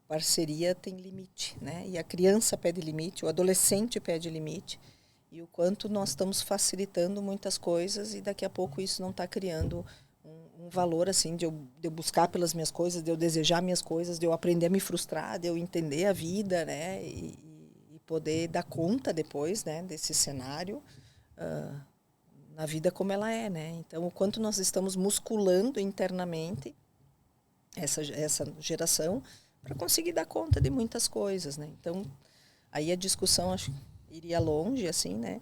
parceria tem limite, né? E a criança pede limite, o adolescente pede limite, e o quanto nós estamos facilitando muitas coisas e daqui a pouco isso não está criando um valor assim de eu buscar pelas minhas coisas, de eu desejar minhas coisas, de eu aprender a me frustrar, de eu entender a vida, né? E poder dar conta depois, né, desse cenário na vida como ela é, né? Então, o quanto nós estamos musculando internamente essa geração para conseguir dar conta de muitas coisas, né? Então, aí a discussão, acho, iria longe, assim, né?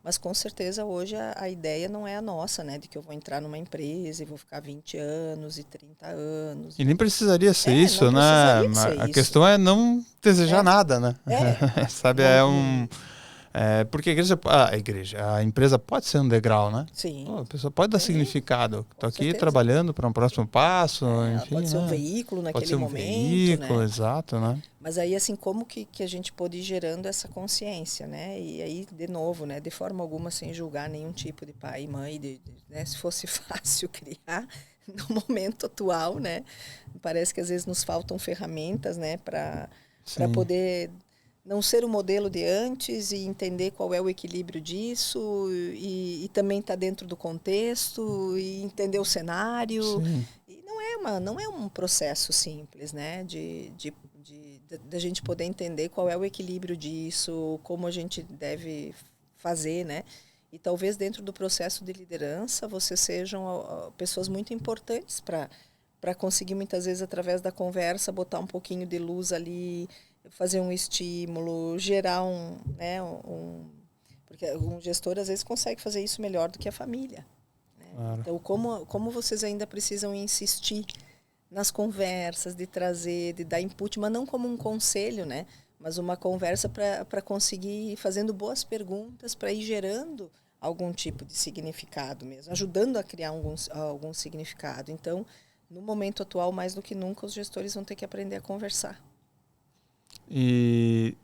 Mas com certeza hoje a ideia não é a nossa, né? De que eu vou entrar numa empresa e vou ficar 20 anos e 30 anos. E nem precisaria ser isso, não né? precisaria ser A isso. questão é não desejar nada, né? Sabe, não, porque a empresa pode ser um degrau, né? Sim. A pessoa pode dar significado. Estou aqui trabalhando para um próximo passo, enfim. Pode ser um veículo naquele pode ser um momento, veículo, né? Exato, né? Mas aí, assim, como que a gente pode ir gerando essa consciência, né? E aí, de novo, né? De forma alguma, sem julgar nenhum tipo de pai e mãe, né? Se fosse fácil criar no momento atual, né? Parece que às vezes nos faltam ferramentas, né? Para poder não ser o modelo de antes e entender qual é o equilíbrio disso e também estar dentro do contexto e entender o cenário. Sim. E não é um processo simples, né? Da gente poder entender qual é o equilíbrio disso, como a gente deve fazer, né? E talvez dentro do processo de liderança vocês sejam pessoas muito importantes para conseguir muitas vezes através da conversa botar um pouquinho de luz ali, fazer um estímulo, gerar porque um gestor às vezes consegue fazer isso melhor do que a família, né? Claro. Então como vocês ainda precisam insistir nas conversas, de trazer, de dar input, mas não como um conselho, né? Mas uma conversa para conseguir ir fazendo boas perguntas, para ir gerando algum tipo de significado mesmo, ajudando a criar algum significado. Então, no momento atual, mais do que nunca, os gestores vão ter que aprender a conversar. E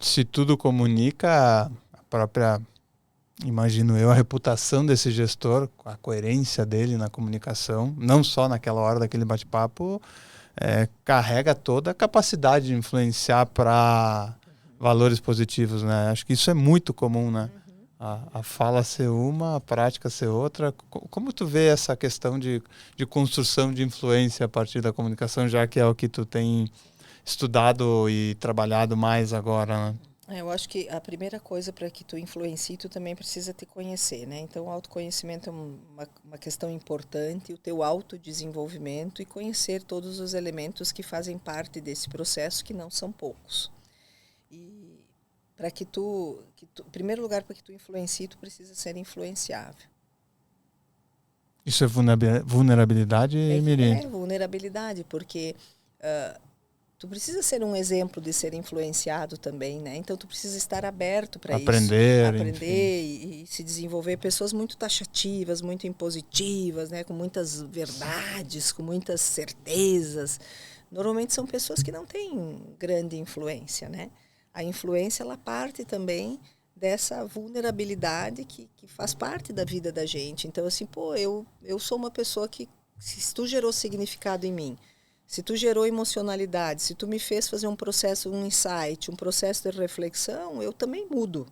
se tudo comunica, a própria, imagino eu, a reputação desse gestor, a coerência dele na comunicação, não só naquela hora daquele bate-papo, carrega toda a capacidade de influenciar para valores positivos, né? Acho que isso é muito comum, né? A fala ser uma, a prática ser outra. Como tu vê essa questão de construção de influência a partir da comunicação, já que é o que tu tem estudado e trabalhado mais agora, né? Eu acho que a primeira coisa para que tu influencie, tu também precisa te conhecer, né? Então, o autoconhecimento é uma questão importante, o teu autodesenvolvimento e conhecer todos os elementos que fazem parte desse processo, que não são poucos. E para em primeiro lugar, para que tu influencie, tu precisa ser influenciável. Isso é vulnerabilidade, Miri? É vulnerabilidade, porque tu precisa ser um exemplo de ser influenciado também, né? Então tu precisa estar aberto para isso, Aprender, enfim. aprender e se desenvolver. Pessoas muito taxativas, muito impositivas, né? Com muitas verdades, com muitas certezas. Normalmente são pessoas que não têm grande influência, né? A influência ela parte também dessa vulnerabilidade que faz parte da vida da gente. Então assim, pô, eu sou uma pessoa que se tu gerou significado em mim, se tu gerou emocionalidade, se tu me fez fazer um processo, um insight, um processo de reflexão, eu também mudo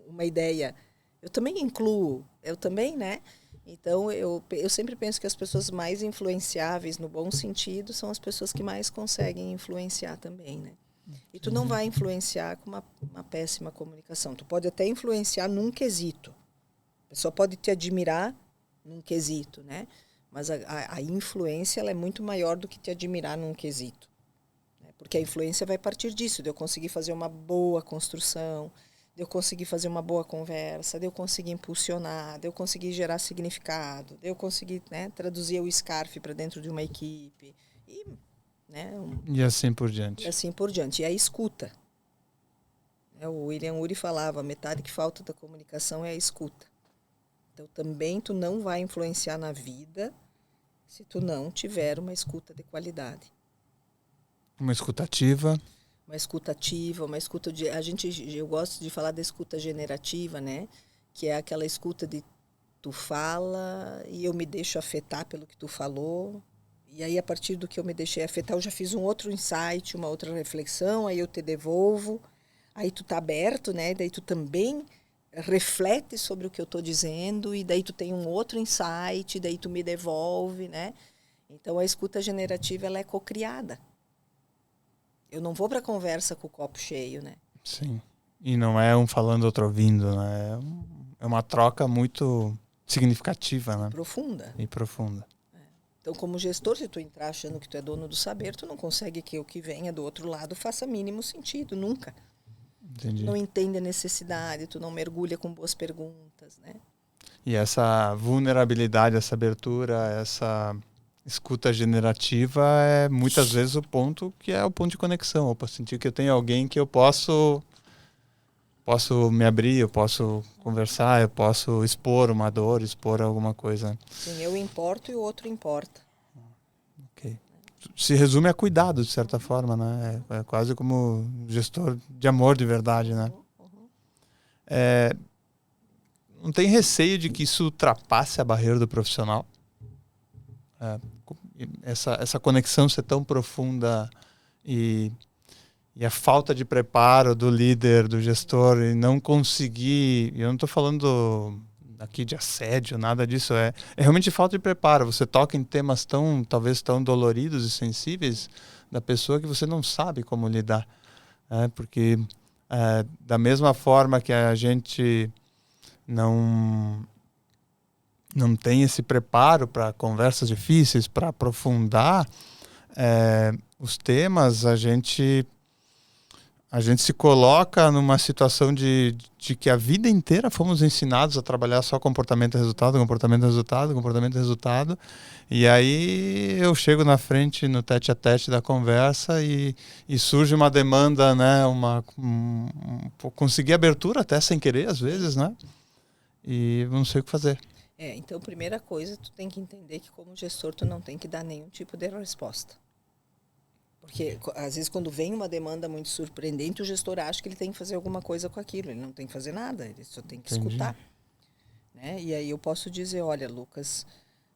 uma ideia. Eu também incluo, eu também, né? Então, eu sempre penso que as pessoas mais influenciáveis, no bom sentido, são as pessoas que mais conseguem influenciar também, né? E tu não vai influenciar com uma péssima comunicação. Tu pode até influenciar num quesito. A pessoa pode te admirar num quesito, né? Mas a influência ela é muito maior do que te admirar num quesito. Né? Porque a influência vai partir disso, de eu conseguir fazer uma boa construção, de eu conseguir fazer uma boa conversa, de eu conseguir impulsionar, de eu conseguir gerar significado, de eu conseguir, né, traduzir o SCARF para dentro de uma equipe. E, né, E assim por e diante. assim por diante. E a escuta. O William Ury falava, a metade que falta da comunicação é a escuta. Então, também tu não vai influenciar na vida se tu não tiver uma escuta de qualidade. Uma escutativa. Uma escuta ativa, uma escuta de... Eu gosto de falar da escuta generativa, né? Que é aquela escuta de tu fala e eu me deixo afetar pelo que tu falou. E aí, a partir do que eu me deixei afetar, eu já fiz um outro insight, uma outra reflexão, aí eu te devolvo. Aí tu tá aberto, né? Daí tu também reflete sobre o que eu estou dizendo e daí tu tem um outro insight, daí tu me devolve, né? Então, a escuta generativa, ela é cocriada. Eu não vou para a conversa com o copo cheio, né? Sim. E não é um falando, outro ouvindo, né? É uma troca muito significativa, né? Profunda. E profunda. Então, como gestor, se tu entrar achando que tu é dono do saber, tu não consegue que o que venha do outro lado faça mínimo sentido, nunca. Tu Entendi. não entende a necessidade, tu não mergulha com boas perguntas, né? E essa vulnerabilidade, essa abertura, essa escuta generativa é muitas vezes o ponto que é o ponto de conexão. Eu posso sentir que eu tenho alguém que eu posso me abrir, eu posso conversar, eu posso expor uma dor, expor alguma coisa. Sim, eu importo e o outro importa. Okay. Se resume a cuidado, de certa forma, né? É quase como gestor de amor de verdade, né? Não tem receio de que isso ultrapasse a barreira do profissional? Essa conexão ser tão profunda e a falta de preparo do líder, do gestor, e não conseguir... Eu não estou falando aqui de assédio, nada disso. É realmente falta de preparo. Você toca em temas talvez tão doloridos e sensíveis da pessoa que você não sabe como lidar. Porque da mesma forma que a gente não tem esse preparo para conversas difíceis, para aprofundar os temas, a gente se coloca numa situação de que a vida inteira fomos ensinados a trabalhar só comportamento, resultado, comportamento, resultado, comportamento, resultado. E aí eu chego na frente, no tete a tete da conversa e surge uma demanda, né? Conseguir abertura até sem querer, às vezes, né? E não sei o que fazer. Então, primeira coisa, tu tem que entender que como gestor tu não tem que dar nenhum tipo de resposta. Porque, às vezes, quando vem uma demanda muito surpreendente, o gestor acha que ele tem que fazer alguma coisa com aquilo. Ele não tem que fazer nada, ele só tem que escutar. Né? E aí eu posso dizer, olha, Lucas,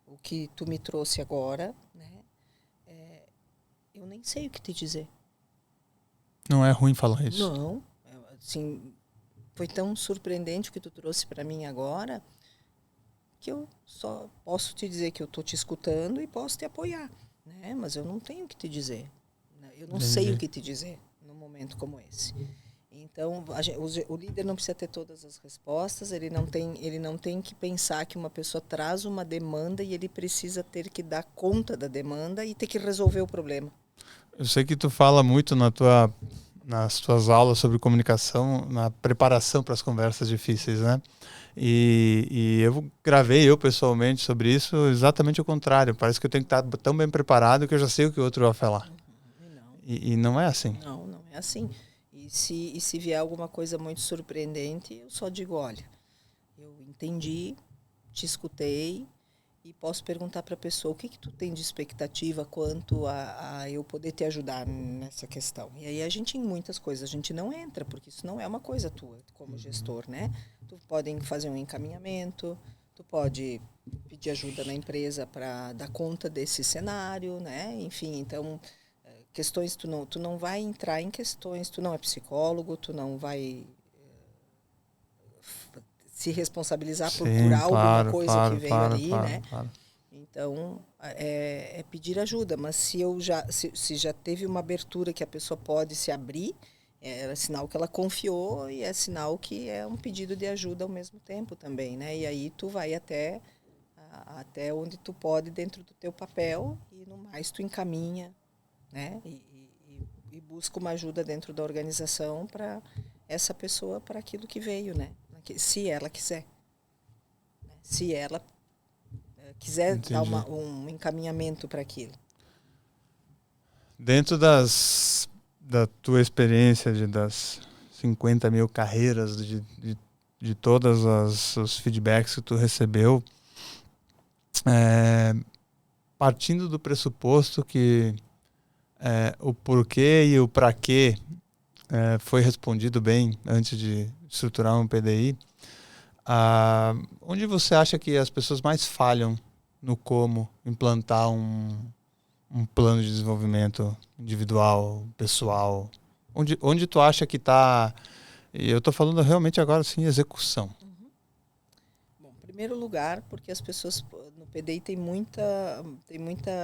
o que tu me trouxe agora, né, eu nem sei o que te dizer. Não é ruim falar isso. Não, assim, foi tão surpreendente o que tu trouxe para mim agora que eu só posso te dizer que eu estou te escutando e posso te apoiar, né? Mas eu não tenho o que te dizer. Eu não sei o que te dizer num momento como esse. Então, o líder não precisa ter todas as respostas, ele não tem que pensar que uma pessoa traz uma demanda e ele precisa ter que dar conta da demanda e ter que resolver o problema. Eu sei que tu fala muito nas tuas aulas sobre comunicação, na preparação para as conversas difíceis, né? E eu gravei pessoalmente sobre isso exatamente o contrário. Parece que eu tenho que estar tão bem preparado que eu já sei o que o outro vai falar. E não é assim. Não é assim. E se vier alguma coisa muito surpreendente, eu só digo, olha, eu entendi, te escutei e posso perguntar para a pessoa o que tu tem de expectativa quanto a eu poder te ajudar nessa questão. E aí a gente, em muitas coisas, a gente não entra, porque isso não é uma coisa tua como gestor, né? Tu podem fazer um encaminhamento, tu pode pedir ajuda na empresa para dar conta desse cenário, né? Enfim, então questões tu não vai entrar em questões, tu não é psicólogo, tu não vai se responsabilizar por alguma coisa que veio ali, né? Claro. Então é pedir ajuda, mas se já teve uma abertura que a pessoa pode se abrir, é sinal que ela confiou e é sinal que é um pedido de ajuda ao mesmo tempo também, né? E aí tu vai até onde tu pode dentro do teu papel e no mais tu encaminha, né? E busca uma ajuda dentro da organização para essa pessoa, para aquilo que veio, né? Se ela quiser. Se ela quiser dar um encaminhamento para aquilo. Dentro da tua experiência das 50 mil carreiras, de todos os feedbacks que tu recebeu, partindo do pressuposto que o porquê e o para quê foi respondido bem antes de estruturar um PDI, onde você acha que as pessoas mais falham no como implantar um plano de desenvolvimento individual, pessoal? Onde tu acha que está... E eu estou falando realmente agora, sim, execução. Bom, em primeiro lugar, porque as pessoas no PDI tem muita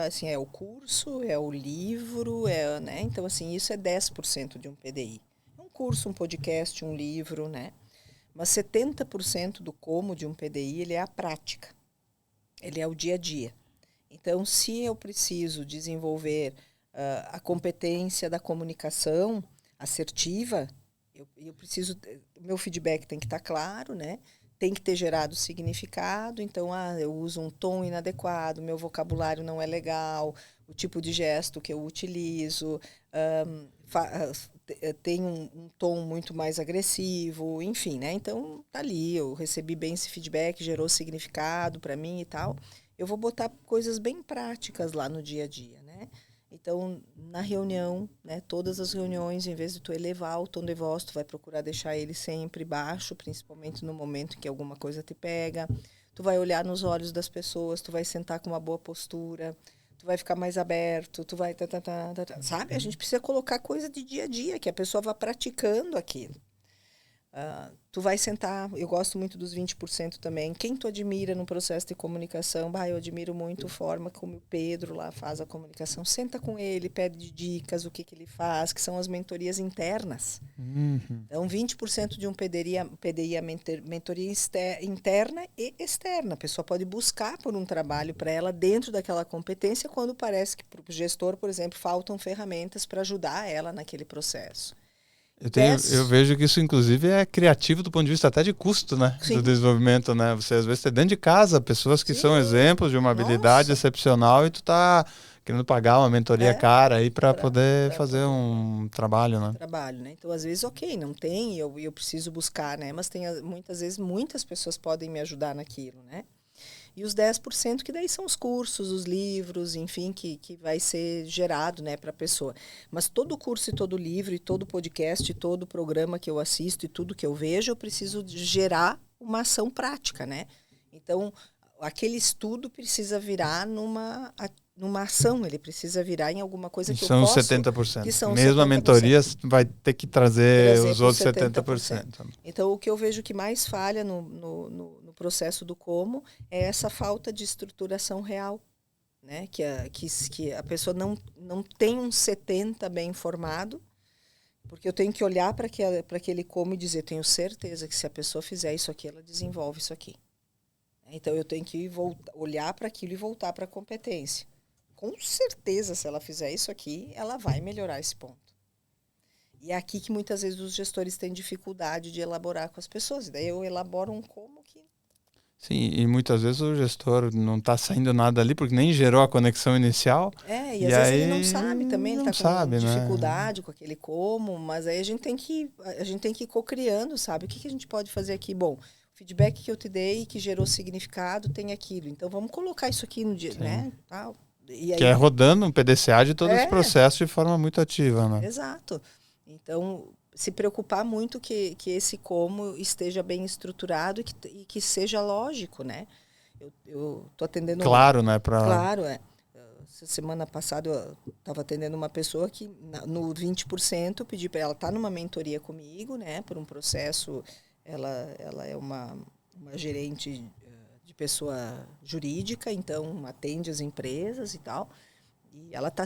assim, é o curso, é o livro, né? Então, assim, isso é 10% de um PDI. Um curso, um podcast, um livro, né? Mas 70% do como de um PDI, ele é a prática. Ele é o dia a dia. Então, se eu preciso desenvolver a competência da comunicação assertiva, eu preciso... O meu feedback tem que estar claro, né? Tem que ter gerado significado. Então, eu uso um tom inadequado, meu vocabulário não é legal, o tipo de gesto que eu utilizo tem um tom muito mais agressivo, enfim, né? Então, tá ali, eu recebi bem esse feedback, gerou significado para mim e tal. Eu vou botar coisas bem práticas lá no dia a dia, né? Então, na reunião, né, todas as reuniões, em vez de tu elevar o tom de voz, tu vai procurar deixar ele sempre baixo, principalmente no momento em que alguma coisa te pega. Tu vai olhar nos olhos das pessoas, tu vai sentar com uma boa postura, tu vai ficar mais aberto, tu vai... Sabe? A gente precisa colocar coisa de dia a dia, que a pessoa vá praticando aquilo. Tu vai sentar, eu gosto muito dos 20% também. Quem tu admira no processo de comunicação? Eu admiro muito a forma como o Pedro lá faz a comunicação. Senta com ele, pede dicas, o que ele faz, que são as mentorias internas. Então, 20% de um PDI é mentoria interna e externa. A pessoa pode buscar por um trabalho para ela dentro daquela competência quando parece que para o gestor, por exemplo, faltam ferramentas para ajudar ela naquele processo. Eu vejo que isso, inclusive, é criativo do ponto de vista até de custo, né? Do desenvolvimento, né? Você, às vezes, tem dentro de casa pessoas que são exemplos de uma habilidade excepcional e tu tá querendo pagar uma mentoria cara aí para poder fazer um trabalho, né? Então, às vezes, não tem, eu preciso buscar, né? Mas muitas vezes, muitas pessoas podem me ajudar naquilo, né? E os 10% que daí são os cursos, os livros, enfim, que vai ser gerado, né, para a pessoa. Mas todo curso e todo livro e todo podcast e todo programa que eu assisto e tudo que eu vejo, eu preciso gerar uma ação prática, né? Então, aquele estudo precisa virar numa ação, ele precisa virar em alguma coisa que eu posso... São os 70%. Que são mesmo 70%. A mentoria vai ter que trazer os outros 70%. Então, o que eu vejo que mais falha no processo do como é essa falta de estruturação real, né? Que a pessoa não tem um 70 bem formado, Porque eu tenho que olhar para aquele como e dizer, tenho certeza que se a pessoa fizer isso aqui, ela desenvolve isso aqui. Então, eu tenho que olhar para aquilo e voltar para a competência. Com certeza, se ela fizer isso aqui, ela vai melhorar esse ponto. E é aqui que muitas vezes os gestores têm dificuldade de elaborar com as pessoas. E daí eu elaboro um como que... Sim, e muitas vezes o gestor não está saindo nada ali porque nem gerou a conexão inicial. E E às vezes aí ele não sabe também, ele não está com sabe, dificuldade com aquele como, mas aí a gente tem que ir co-criando, sabe? O que a gente pode fazer aqui? Bom, o feedback que eu te dei, que gerou significado, tem aquilo. Então vamos colocar isso aqui no dia, né? Tal. E aí, que é rodando um PDCA de todo esse É. processo de forma muito ativa, né? Exato. Então, se preocupar muito que esse como esteja bem estruturado e que seja lógico, né? Eu tô atendendo... Claro, né? Claro, Essa semana passada eu estava atendendo uma pessoa que, no 20%, eu pedi para ela estar numa mentoria comigo, né? Por um processo, ela é uma gerente de pessoa jurídica, então atende as empresas e tal. E ela está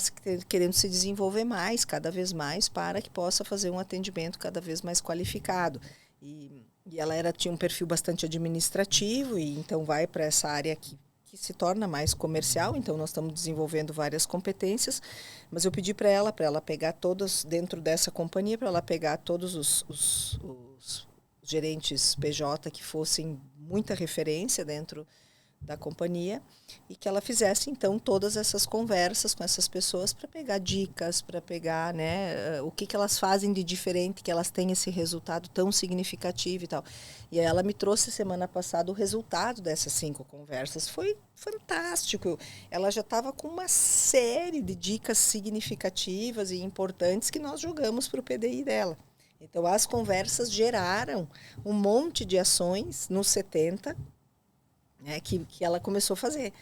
querendo se desenvolver mais, cada vez mais, para que possa fazer um atendimento cada vez mais qualificado. E ela tinha um perfil bastante administrativo, e então vai para essa área que se torna mais comercial. Então, nós estamos desenvolvendo várias competências, mas eu pedi para ela pegar todas, dentro dessa companhia, para ela pegar todos os gerentes PJ que fossem muita referência dentro da companhia, e que ela fizesse, então, todas essas conversas com essas pessoas para pegar dicas, para pegar, né, o que elas fazem de diferente, que elas têm esse resultado tão significativo e tal. E aí ela me trouxe semana passada o resultado dessas 5 conversas. Foi fantástico. Ela já estava com uma série de dicas significativas e importantes que nós jogamos para o PDI dela. Então, as conversas geraram um monte de ações nos 70, né, que ela começou a fazer.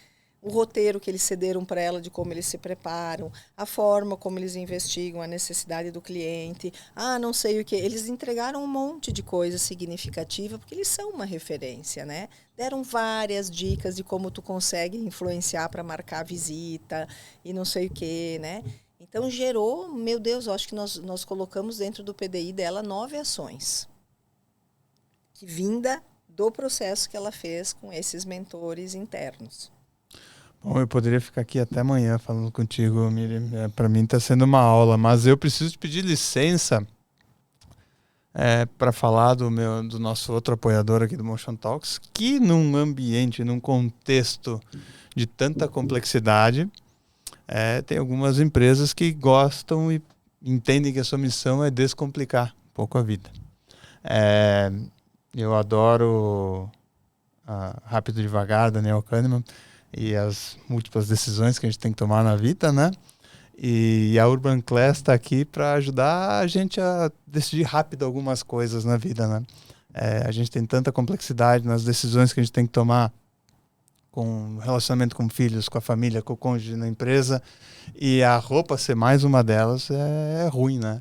O roteiro que eles cederam para ela de como eles se preparam, a forma como eles investigam a necessidade do cliente, não sei o que. Eles entregaram um monte de coisa significativa, porque eles são uma referência, né? Deram várias dicas de como tu consegue influenciar para marcar a visita e não sei o que, né? Então, gerou, meu Deus, eu acho que nós colocamos dentro do PDI dela 9 ações. Que vinda do processo que ela fez com esses mentores internos. Bom, eu poderia ficar aqui até amanhã falando contigo, Miriam. Para mim está sendo uma aula, mas eu preciso te pedir licença para falar do nosso outro apoiador aqui do Motion Talks, que num ambiente, num contexto de tanta complexidade, tem algumas empresas que gostam e entendem que a sua missão é descomplicar um pouco a vida. Eu adoro Rápido e Devagar, Daniel Kahneman, e as múltiplas decisões que a gente tem que tomar na vida, né? E a Urban Class está aqui para ajudar a gente a decidir rápido algumas coisas na vida, né? A gente tem tanta complexidade nas decisões que a gente tem que tomar com o relacionamento com filhos, com a família, com o cônjuge na empresa, e a roupa ser mais uma delas é ruim, né?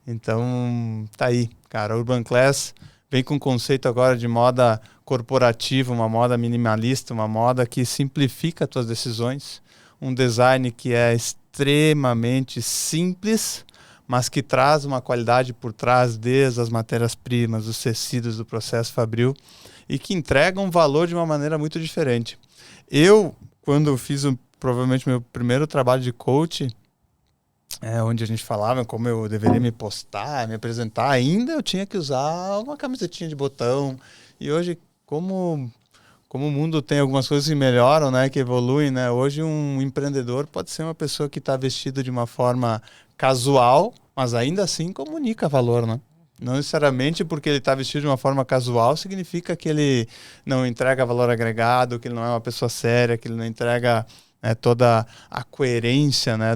Então, tá aí, cara, a Urban Class vem com um conceito agora de moda corporativa, uma moda minimalista, uma moda que simplifica as tuas decisões, um design que é extremamente simples, mas que traz uma qualidade por trás, desde as matérias-primas, os tecidos do processo fabril, e que entrega um valor de uma maneira muito diferente. Eu, quando fiz provavelmente meu primeiro trabalho de coach, onde a gente falava como eu deveria me postar, me apresentar, ainda eu tinha que usar uma camisetinha de botão. E hoje, como o mundo tem algumas coisas que melhoram, né, que evoluem, né? Hoje um empreendedor pode ser uma pessoa que está vestida de uma forma casual, mas ainda assim comunica valor, né? Não necessariamente porque ele está vestido de uma forma casual significa que ele não entrega valor agregado, que ele não é uma pessoa séria, que ele não entrega, né, toda a coerência, né,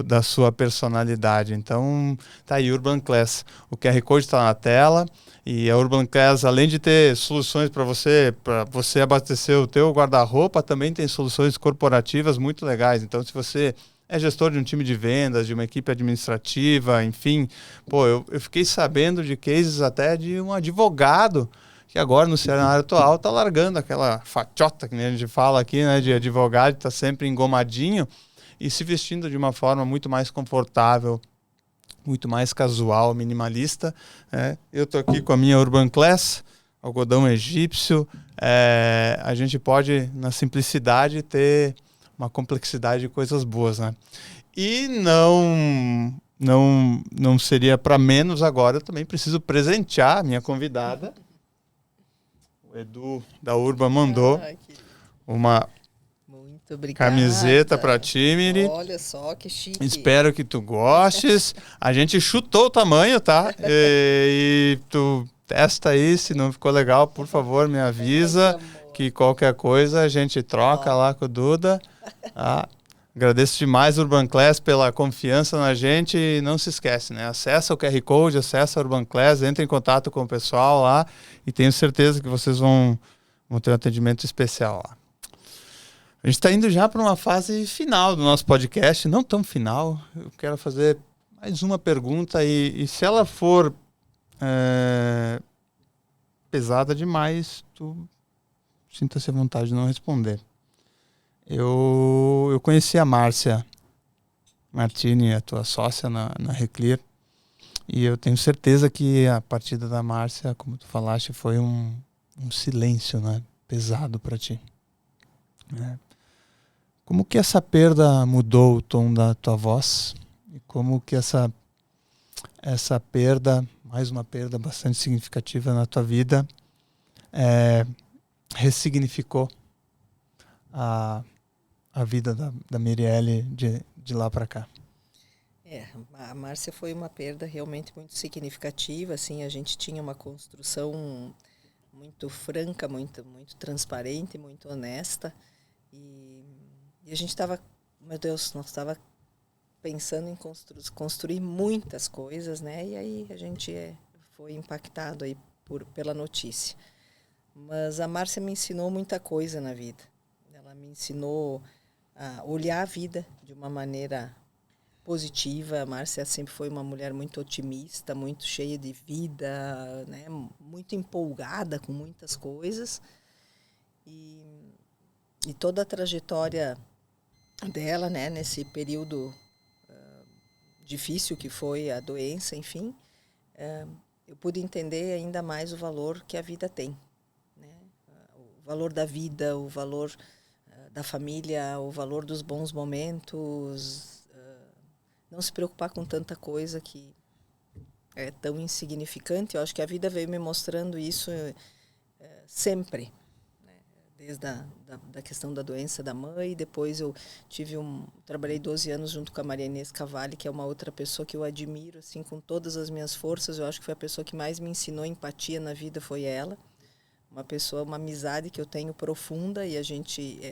da sua personalidade. Então, tá aí, Urban Class. O QR Code está na tela, e a Urban Class, além de ter soluções para você abastecer o teu guarda-roupa, também tem soluções corporativas muito legais. Então, se você é gestor de um time de vendas, de uma equipe administrativa, enfim, eu fiquei sabendo de cases até de um advogado que agora no cenário atual está largando aquela fatiota que a gente fala aqui, né, de advogado, está sempre engomadinho, e se vestindo de uma forma muito mais confortável muito mais casual, minimalista. Eu estou aqui com a minha Urban Class, algodão egípcio. A gente pode, na simplicidade, ter uma complexidade de coisas boas, né? E não seria para menos agora, eu também preciso presentear a minha convidada. O Edu da Urban mandou uma muito obrigada. Camiseta para ti, Miri. Olha só que chique. Espero que tu gostes. A gente chutou o tamanho, tá? E tu testa aí, se não ficou legal, por favor, me avisa que qualquer coisa a gente troca lá com o Duda. Agradeço demais, Urban Class, pela confiança na gente. E não se esquece, né? Acessa o QR Code, acessa a Urban Class, entre em contato com o pessoal lá e tenho certeza que vocês vão ter um atendimento especial lá. A gente está indo já para uma fase final do nosso podcast, não tão final. Eu quero fazer mais uma pergunta e se ela for pesada demais, tu sinta-se à vontade de não responder. Eu conheci a Márcia Martini, a tua sócia na Reclear, e eu tenho certeza que a partida da Márcia, como tu falaste, foi um silêncio, né, pesado para ti. Como que essa perda mudou o tom da tua voz? E como que essa perda, mais uma perda bastante significativa na tua vida, ressignificou a vida da Mirielle de lá para cá? A Márcia foi uma perda realmente muito significativa. Assim, a gente tinha uma construção muito franca, muito transparente, muito honesta. E a gente estava, meu Deus, nós estava pensando em construir muitas coisas, né? E aí a gente foi impactado aí pela notícia. Mas a Márcia me ensinou muita coisa na vida. Ela me ensinou a olhar a vida de uma maneira positiva. A Márcia sempre foi uma mulher muito otimista, muito cheia de vida, né? Muito empolgada com muitas coisas. E toda a trajetória dela, né, nesse período difícil que foi a doença, enfim, eu pude entender ainda mais o valor que a vida tem, né? O valor da vida, o valor da família, o valor dos bons momentos, não se preocupar com tanta coisa que é tão insignificante. Eu acho que a vida veio me mostrando isso sempre, desde da questão da doença da mãe. Depois eu trabalhei 12 anos junto com a Maria Inês Cavalli, que é uma outra pessoa que eu admiro assim com todas as minhas forças. Eu acho que foi a pessoa que mais me ensinou empatia na vida, foi ela. Uma amizade que eu tenho profunda, e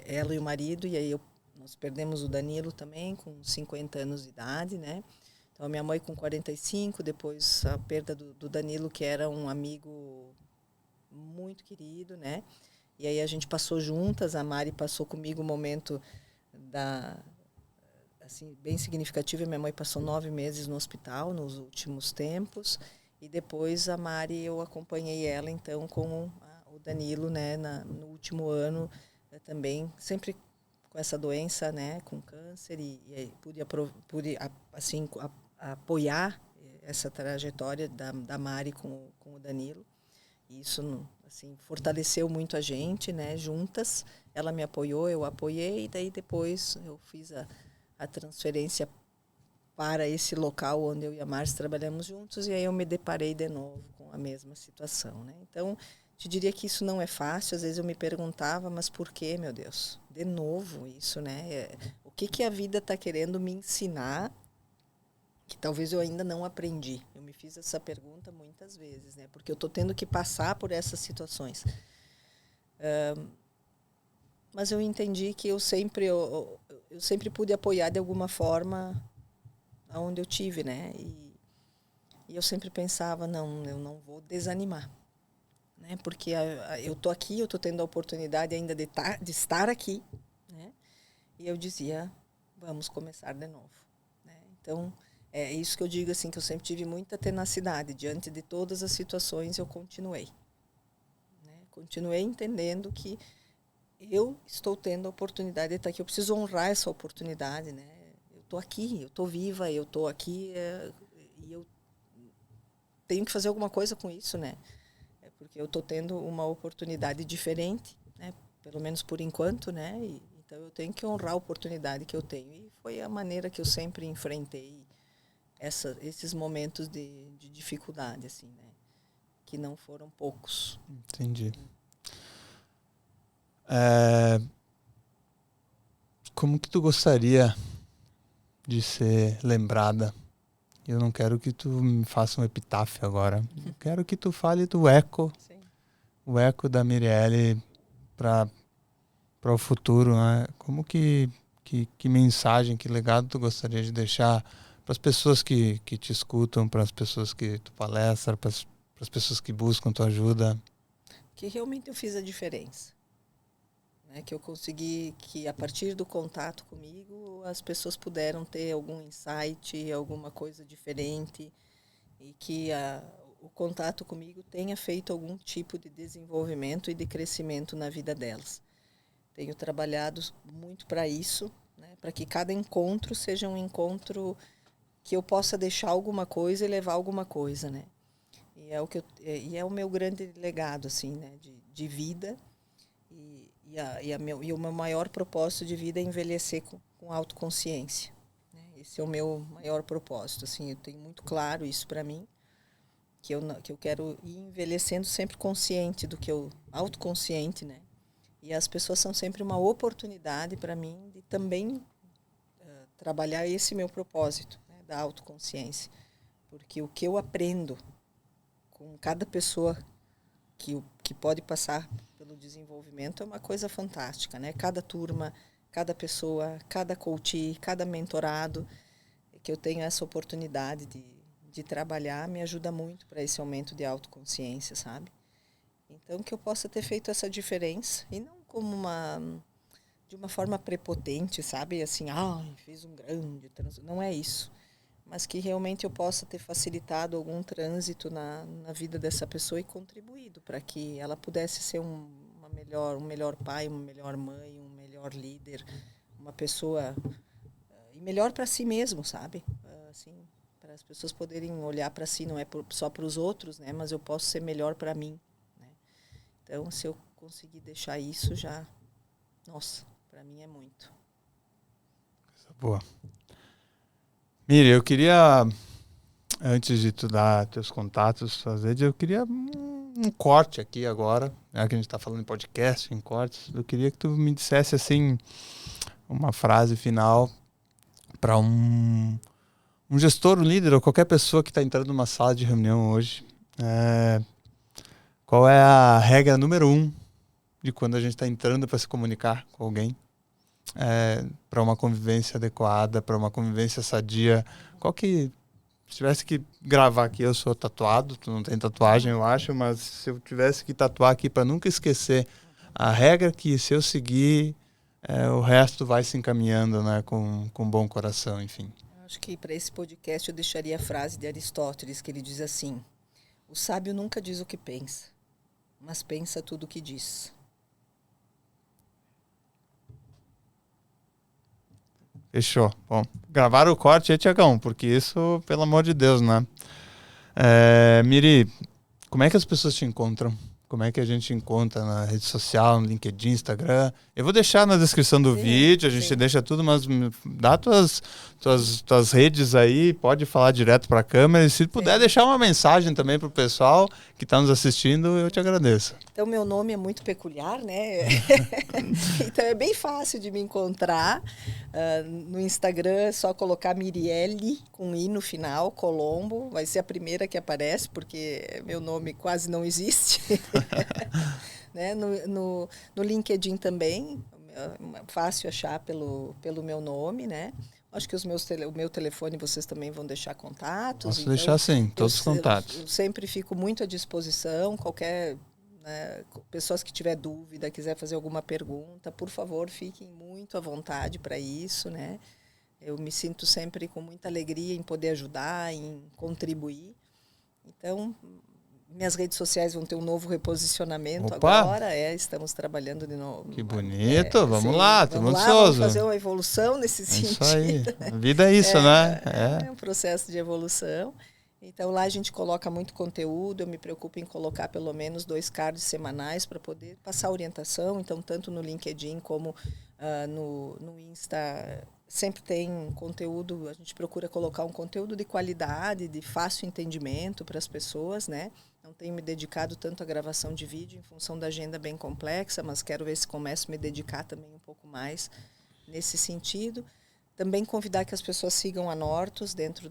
ela e o marido, e aí nós perdemos o Danilo também com 50 anos de idade, né? Então a minha mãe com 45, depois a perda do Danilo, que era um amigo muito querido, né? E aí a gente passou juntas, a Mari passou comigo um momento assim, bem significativo. Minha mãe passou 9 meses no hospital nos últimos tempos, e depois a Mari, eu acompanhei ela então com o Danilo, né, no último ano, também, sempre com essa doença, né, com câncer, e pude assim, apoiar essa trajetória da Mari com o Danilo. E isso, assim, fortaleceu muito a gente, né, juntas. Ela me apoiou, eu apoiei, e daí depois eu fiz a transferência para esse local onde eu e a Márcia trabalhamos juntos, e aí eu me deparei de novo com a mesma situação, né? Então, te diria que isso não é fácil. Às vezes eu me perguntava, mas por que, meu Deus? De novo isso, né? O que a vida está querendo me ensinar que talvez eu ainda não aprendi? Eu me fiz essa pergunta muitas vezes, né? Porque eu estou tendo que passar por essas situações. Mas eu entendi que eu sempre pude apoiar de alguma forma aonde eu tive, né? E eu sempre pensava, não, eu não vou desanimar, né? Porque eu tô aqui, eu tô tendo a oportunidade ainda de estar aqui, né? E eu dizia, vamos começar de novo, né? Então, é isso que eu digo, assim, que eu sempre tive muita tenacidade. Diante de todas as situações, eu continuei, né? Continuei entendendo que eu estou tendo a oportunidade de estar aqui. Eu preciso honrar essa oportunidade, né? Eu estou aqui, eu estou viva, eu estou aqui, eu tenho que fazer alguma coisa com isso, né? Porque eu estou tendo uma oportunidade diferente, né? Pelo menos por enquanto, né? Então eu tenho que honrar a oportunidade que eu tenho. E foi a maneira que eu sempre enfrentei esses momentos de dificuldade, assim, né? Que não foram poucos. Entendi. Como que tu gostaria de ser lembrada? Eu não quero que tu me faça um epitáfio agora. Eu quero que tu fale do eco, Sim. o eco da Mirelle para o futuro, né? Como que mensagem, que legado tu gostaria de deixar para as pessoas que te escutam, para as pessoas que tu palestra, para as pessoas que buscam tua ajuda? Que realmente eu fiz a diferença. Né? Que eu consegui que, a partir do contato comigo, as pessoas puderam ter algum insight, alguma coisa diferente, e que o contato comigo tenha feito algum tipo de desenvolvimento e de crescimento na vida delas. Tenho trabalhado muito para isso, né? Para que cada encontro seja um encontro que eu possa deixar alguma coisa e levar alguma coisa, né? E é o meu grande legado, assim, né? De vida. E o meu maior propósito de vida é envelhecer com autoconsciência. Né? Esse é o meu maior propósito. Assim, eu tenho muito claro isso para mim, que eu quero ir envelhecendo sempre consciente do que eu... autoconsciente, né? E as pessoas são sempre uma oportunidade para mim de também trabalhar esse meu propósito, né? Da autoconsciência. Porque o que eu aprendo com cada pessoa que pode passar pelo desenvolvimento é uma coisa fantástica, né? Cada turma, cada pessoa, cada coach, cada mentorado que eu tenho essa oportunidade de trabalhar me ajuda muito para esse aumento de autoconsciência, sabe? Então, que eu possa ter feito essa diferença e não como de uma forma prepotente, sabe? Assim, fiz um grande trânsito. Não é isso. Mas que realmente eu possa ter facilitado algum trânsito na vida dessa pessoa e contribuído para que ela pudesse ser um melhor pai, uma melhor mãe, um melhor líder, uma pessoa e melhor para si mesmo, sabe? Assim, para as pessoas poderem olhar para si, não é só para os outros, né? Mas eu posso ser melhor para mim, né? Então, se eu conseguir deixar isso já, nossa, para mim é muito. Boa. Miri, eu queria, antes de tu dar teus contatos, suas redes, eu queria um corte aqui agora, já que a gente está falando em podcast, em cortes, eu queria que tu me dissesse, assim, uma frase final para um gestor, um líder, ou qualquer pessoa que está entrando numa sala de reunião hoje. Qual é a regra número 1 de quando a gente está entrando para se comunicar com alguém? Para uma convivência adequada, para uma convivência sadia. Se tivesse que gravar aqui, eu sou tatuado, tu não tem tatuagem, eu acho, mas se eu tivesse que tatuar aqui para nunca esquecer a regra que se eu seguir, o resto vai se encaminhando, né, com bom coração, enfim. Acho que para esse podcast eu deixaria a frase de Aristóteles, que ele diz assim: o sábio nunca diz o que pensa, mas pensa tudo o que diz. Fechou. Bom, gravaram o corte aí, Tiagão, porque isso, pelo amor de Deus, né? Miri, como é que as pessoas te encontram? Como é que a gente encontra na rede social, no LinkedIn, Instagram? Eu vou deixar na descrição do vídeo, a gente deixa tudo, mas dá tuas redes aí, pode falar direto para a câmera. E se puder deixar uma mensagem também para o pessoal que está nos assistindo, eu te agradeço. Então, meu nome é muito peculiar, né? Então, é bem fácil de me encontrar. No Instagram é só colocar Mirielle, com I no final, Colombo. Vai ser a primeira que aparece, porque meu nome quase não existe. Né? No LinkedIn também, é fácil achar pelo meu nome, né? Acho que o meu telefone vocês também vão deixar contatos. Posso deixar sim, todos os contatos. Eu sempre fico muito à disposição, qualquer... Né, pessoas que tiver dúvida, quiser fazer alguma pergunta, por favor, fiquem muito à vontade para isso, né? Eu me sinto sempre com muita alegria em poder ajudar, em contribuir. Então, Minhas redes sociais vão ter um novo reposicionamento. Opa! Agora. Estamos trabalhando de novo. Que bonito, vamos lá, vamos fazer uma evolução nesse sentido. Isso aí, a vida é isso, né? É um processo de evolução. Então lá a gente coloca muito conteúdo, eu me preocupo em colocar pelo menos 2 cards semanais para poder passar orientação, então tanto no LinkedIn como no Insta sempre tem conteúdo, a gente procura colocar um conteúdo de qualidade, de fácil entendimento para as pessoas, né? Não tenho me dedicado tanto à gravação de vídeo em função da agenda bem complexa, mas quero ver se começo a me dedicar também um pouco mais nesse sentido. Também convidar que as pessoas sigam a Nortus dentro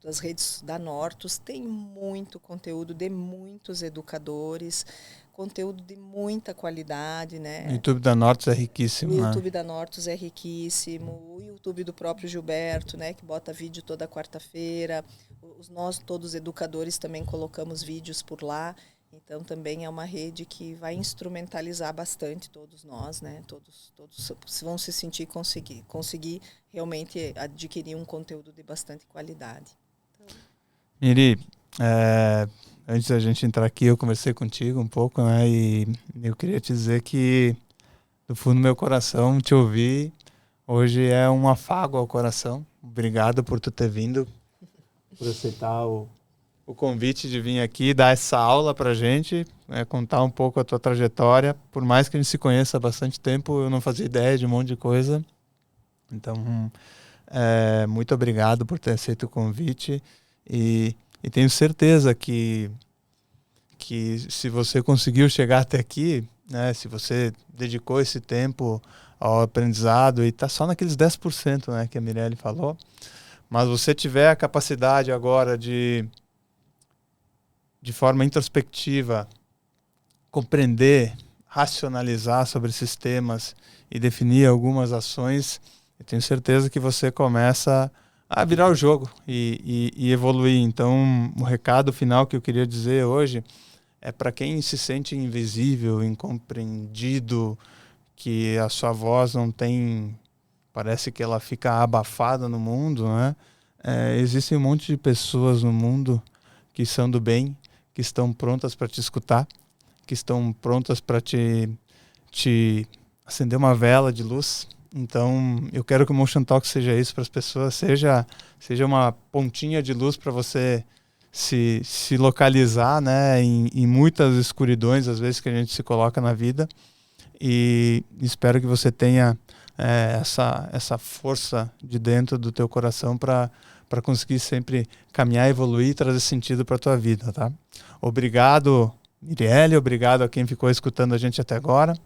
das redes da Nortus. Tem muito conteúdo de muitos educadores, conteúdo de muita qualidade, né? O YouTube da Nortus é riquíssimo. O YouTube da Nortus é riquíssimo. O YouTube do próprio Gilberto, né? Que bota vídeo toda quarta-feira. Nós, todos educadores, também colocamos vídeos por lá. Então, também é uma rede que vai instrumentalizar bastante todos nós, né? Todos vão se sentir conseguir realmente adquirir um conteúdo de bastante qualidade. Então... Miri, antes da gente entrar aqui, eu conversei contigo um pouco, né? E eu queria te dizer que, do fundo do meu coração, te ouvir hoje é um afago ao coração. Obrigado por tu ter vindo, por aceitar o convite de vir aqui dar essa aula pra gente, contar um pouco a tua trajetória. Por mais que a gente se conheça há bastante tempo, eu não fazia ideia de um monte de coisa. Então, muito obrigado por ter aceito o convite e tenho certeza que se você conseguiu chegar até aqui, né, se você dedicou esse tempo ao aprendizado e está só naqueles 10%, né, que a Mirelle falou, mas você tiver a capacidade agora de forma introspectiva, compreender, racionalizar sobre esses temas e definir algumas ações, eu tenho certeza que você começa a virar o jogo e evoluir. Então, o recado final que eu queria dizer hoje é para quem se sente invisível, incompreendido, que a sua voz não tem, parece que ela fica abafada no mundo, né? Existem um monte de pessoas no mundo que são do bem, que estão prontas para te escutar, que estão prontas para te acender uma vela de luz. Então, eu quero que o Motion Talk seja isso para as pessoas, seja uma pontinha de luz para você se localizar, né, em muitas escuridões, às vezes, que a gente se coloca na vida. E espero que você tenha essa força de dentro do teu coração para conseguir sempre caminhar, evoluir e trazer sentido para a tua vida, tá? Obrigado, Mirelle, obrigado a quem ficou escutando a gente até agora.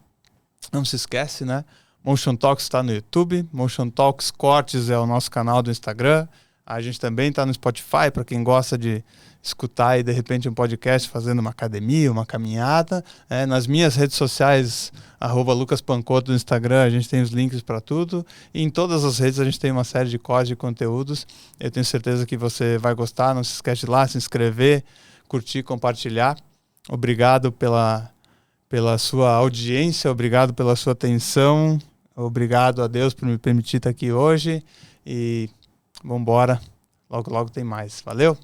Não se esquece, né? Motion Talks está no YouTube, Motion Talks Cortes é o nosso canal do Instagram. A gente também está no Spotify, para quem gosta de escutar aí, de repente, um podcast fazendo uma academia, uma caminhada. Nas minhas redes sociais, @LucasPancotto no Instagram, a gente tem os links para tudo. E em todas as redes a gente tem uma série de códigos de conteúdos. Eu tenho certeza que você vai gostar. Não se esquece de ir lá, se inscrever, curtir, compartilhar. Obrigado pela sua audiência, obrigado pela sua atenção. Obrigado a Deus por me permitir estar aqui hoje. E vamos embora. Logo, logo tem mais. Valeu!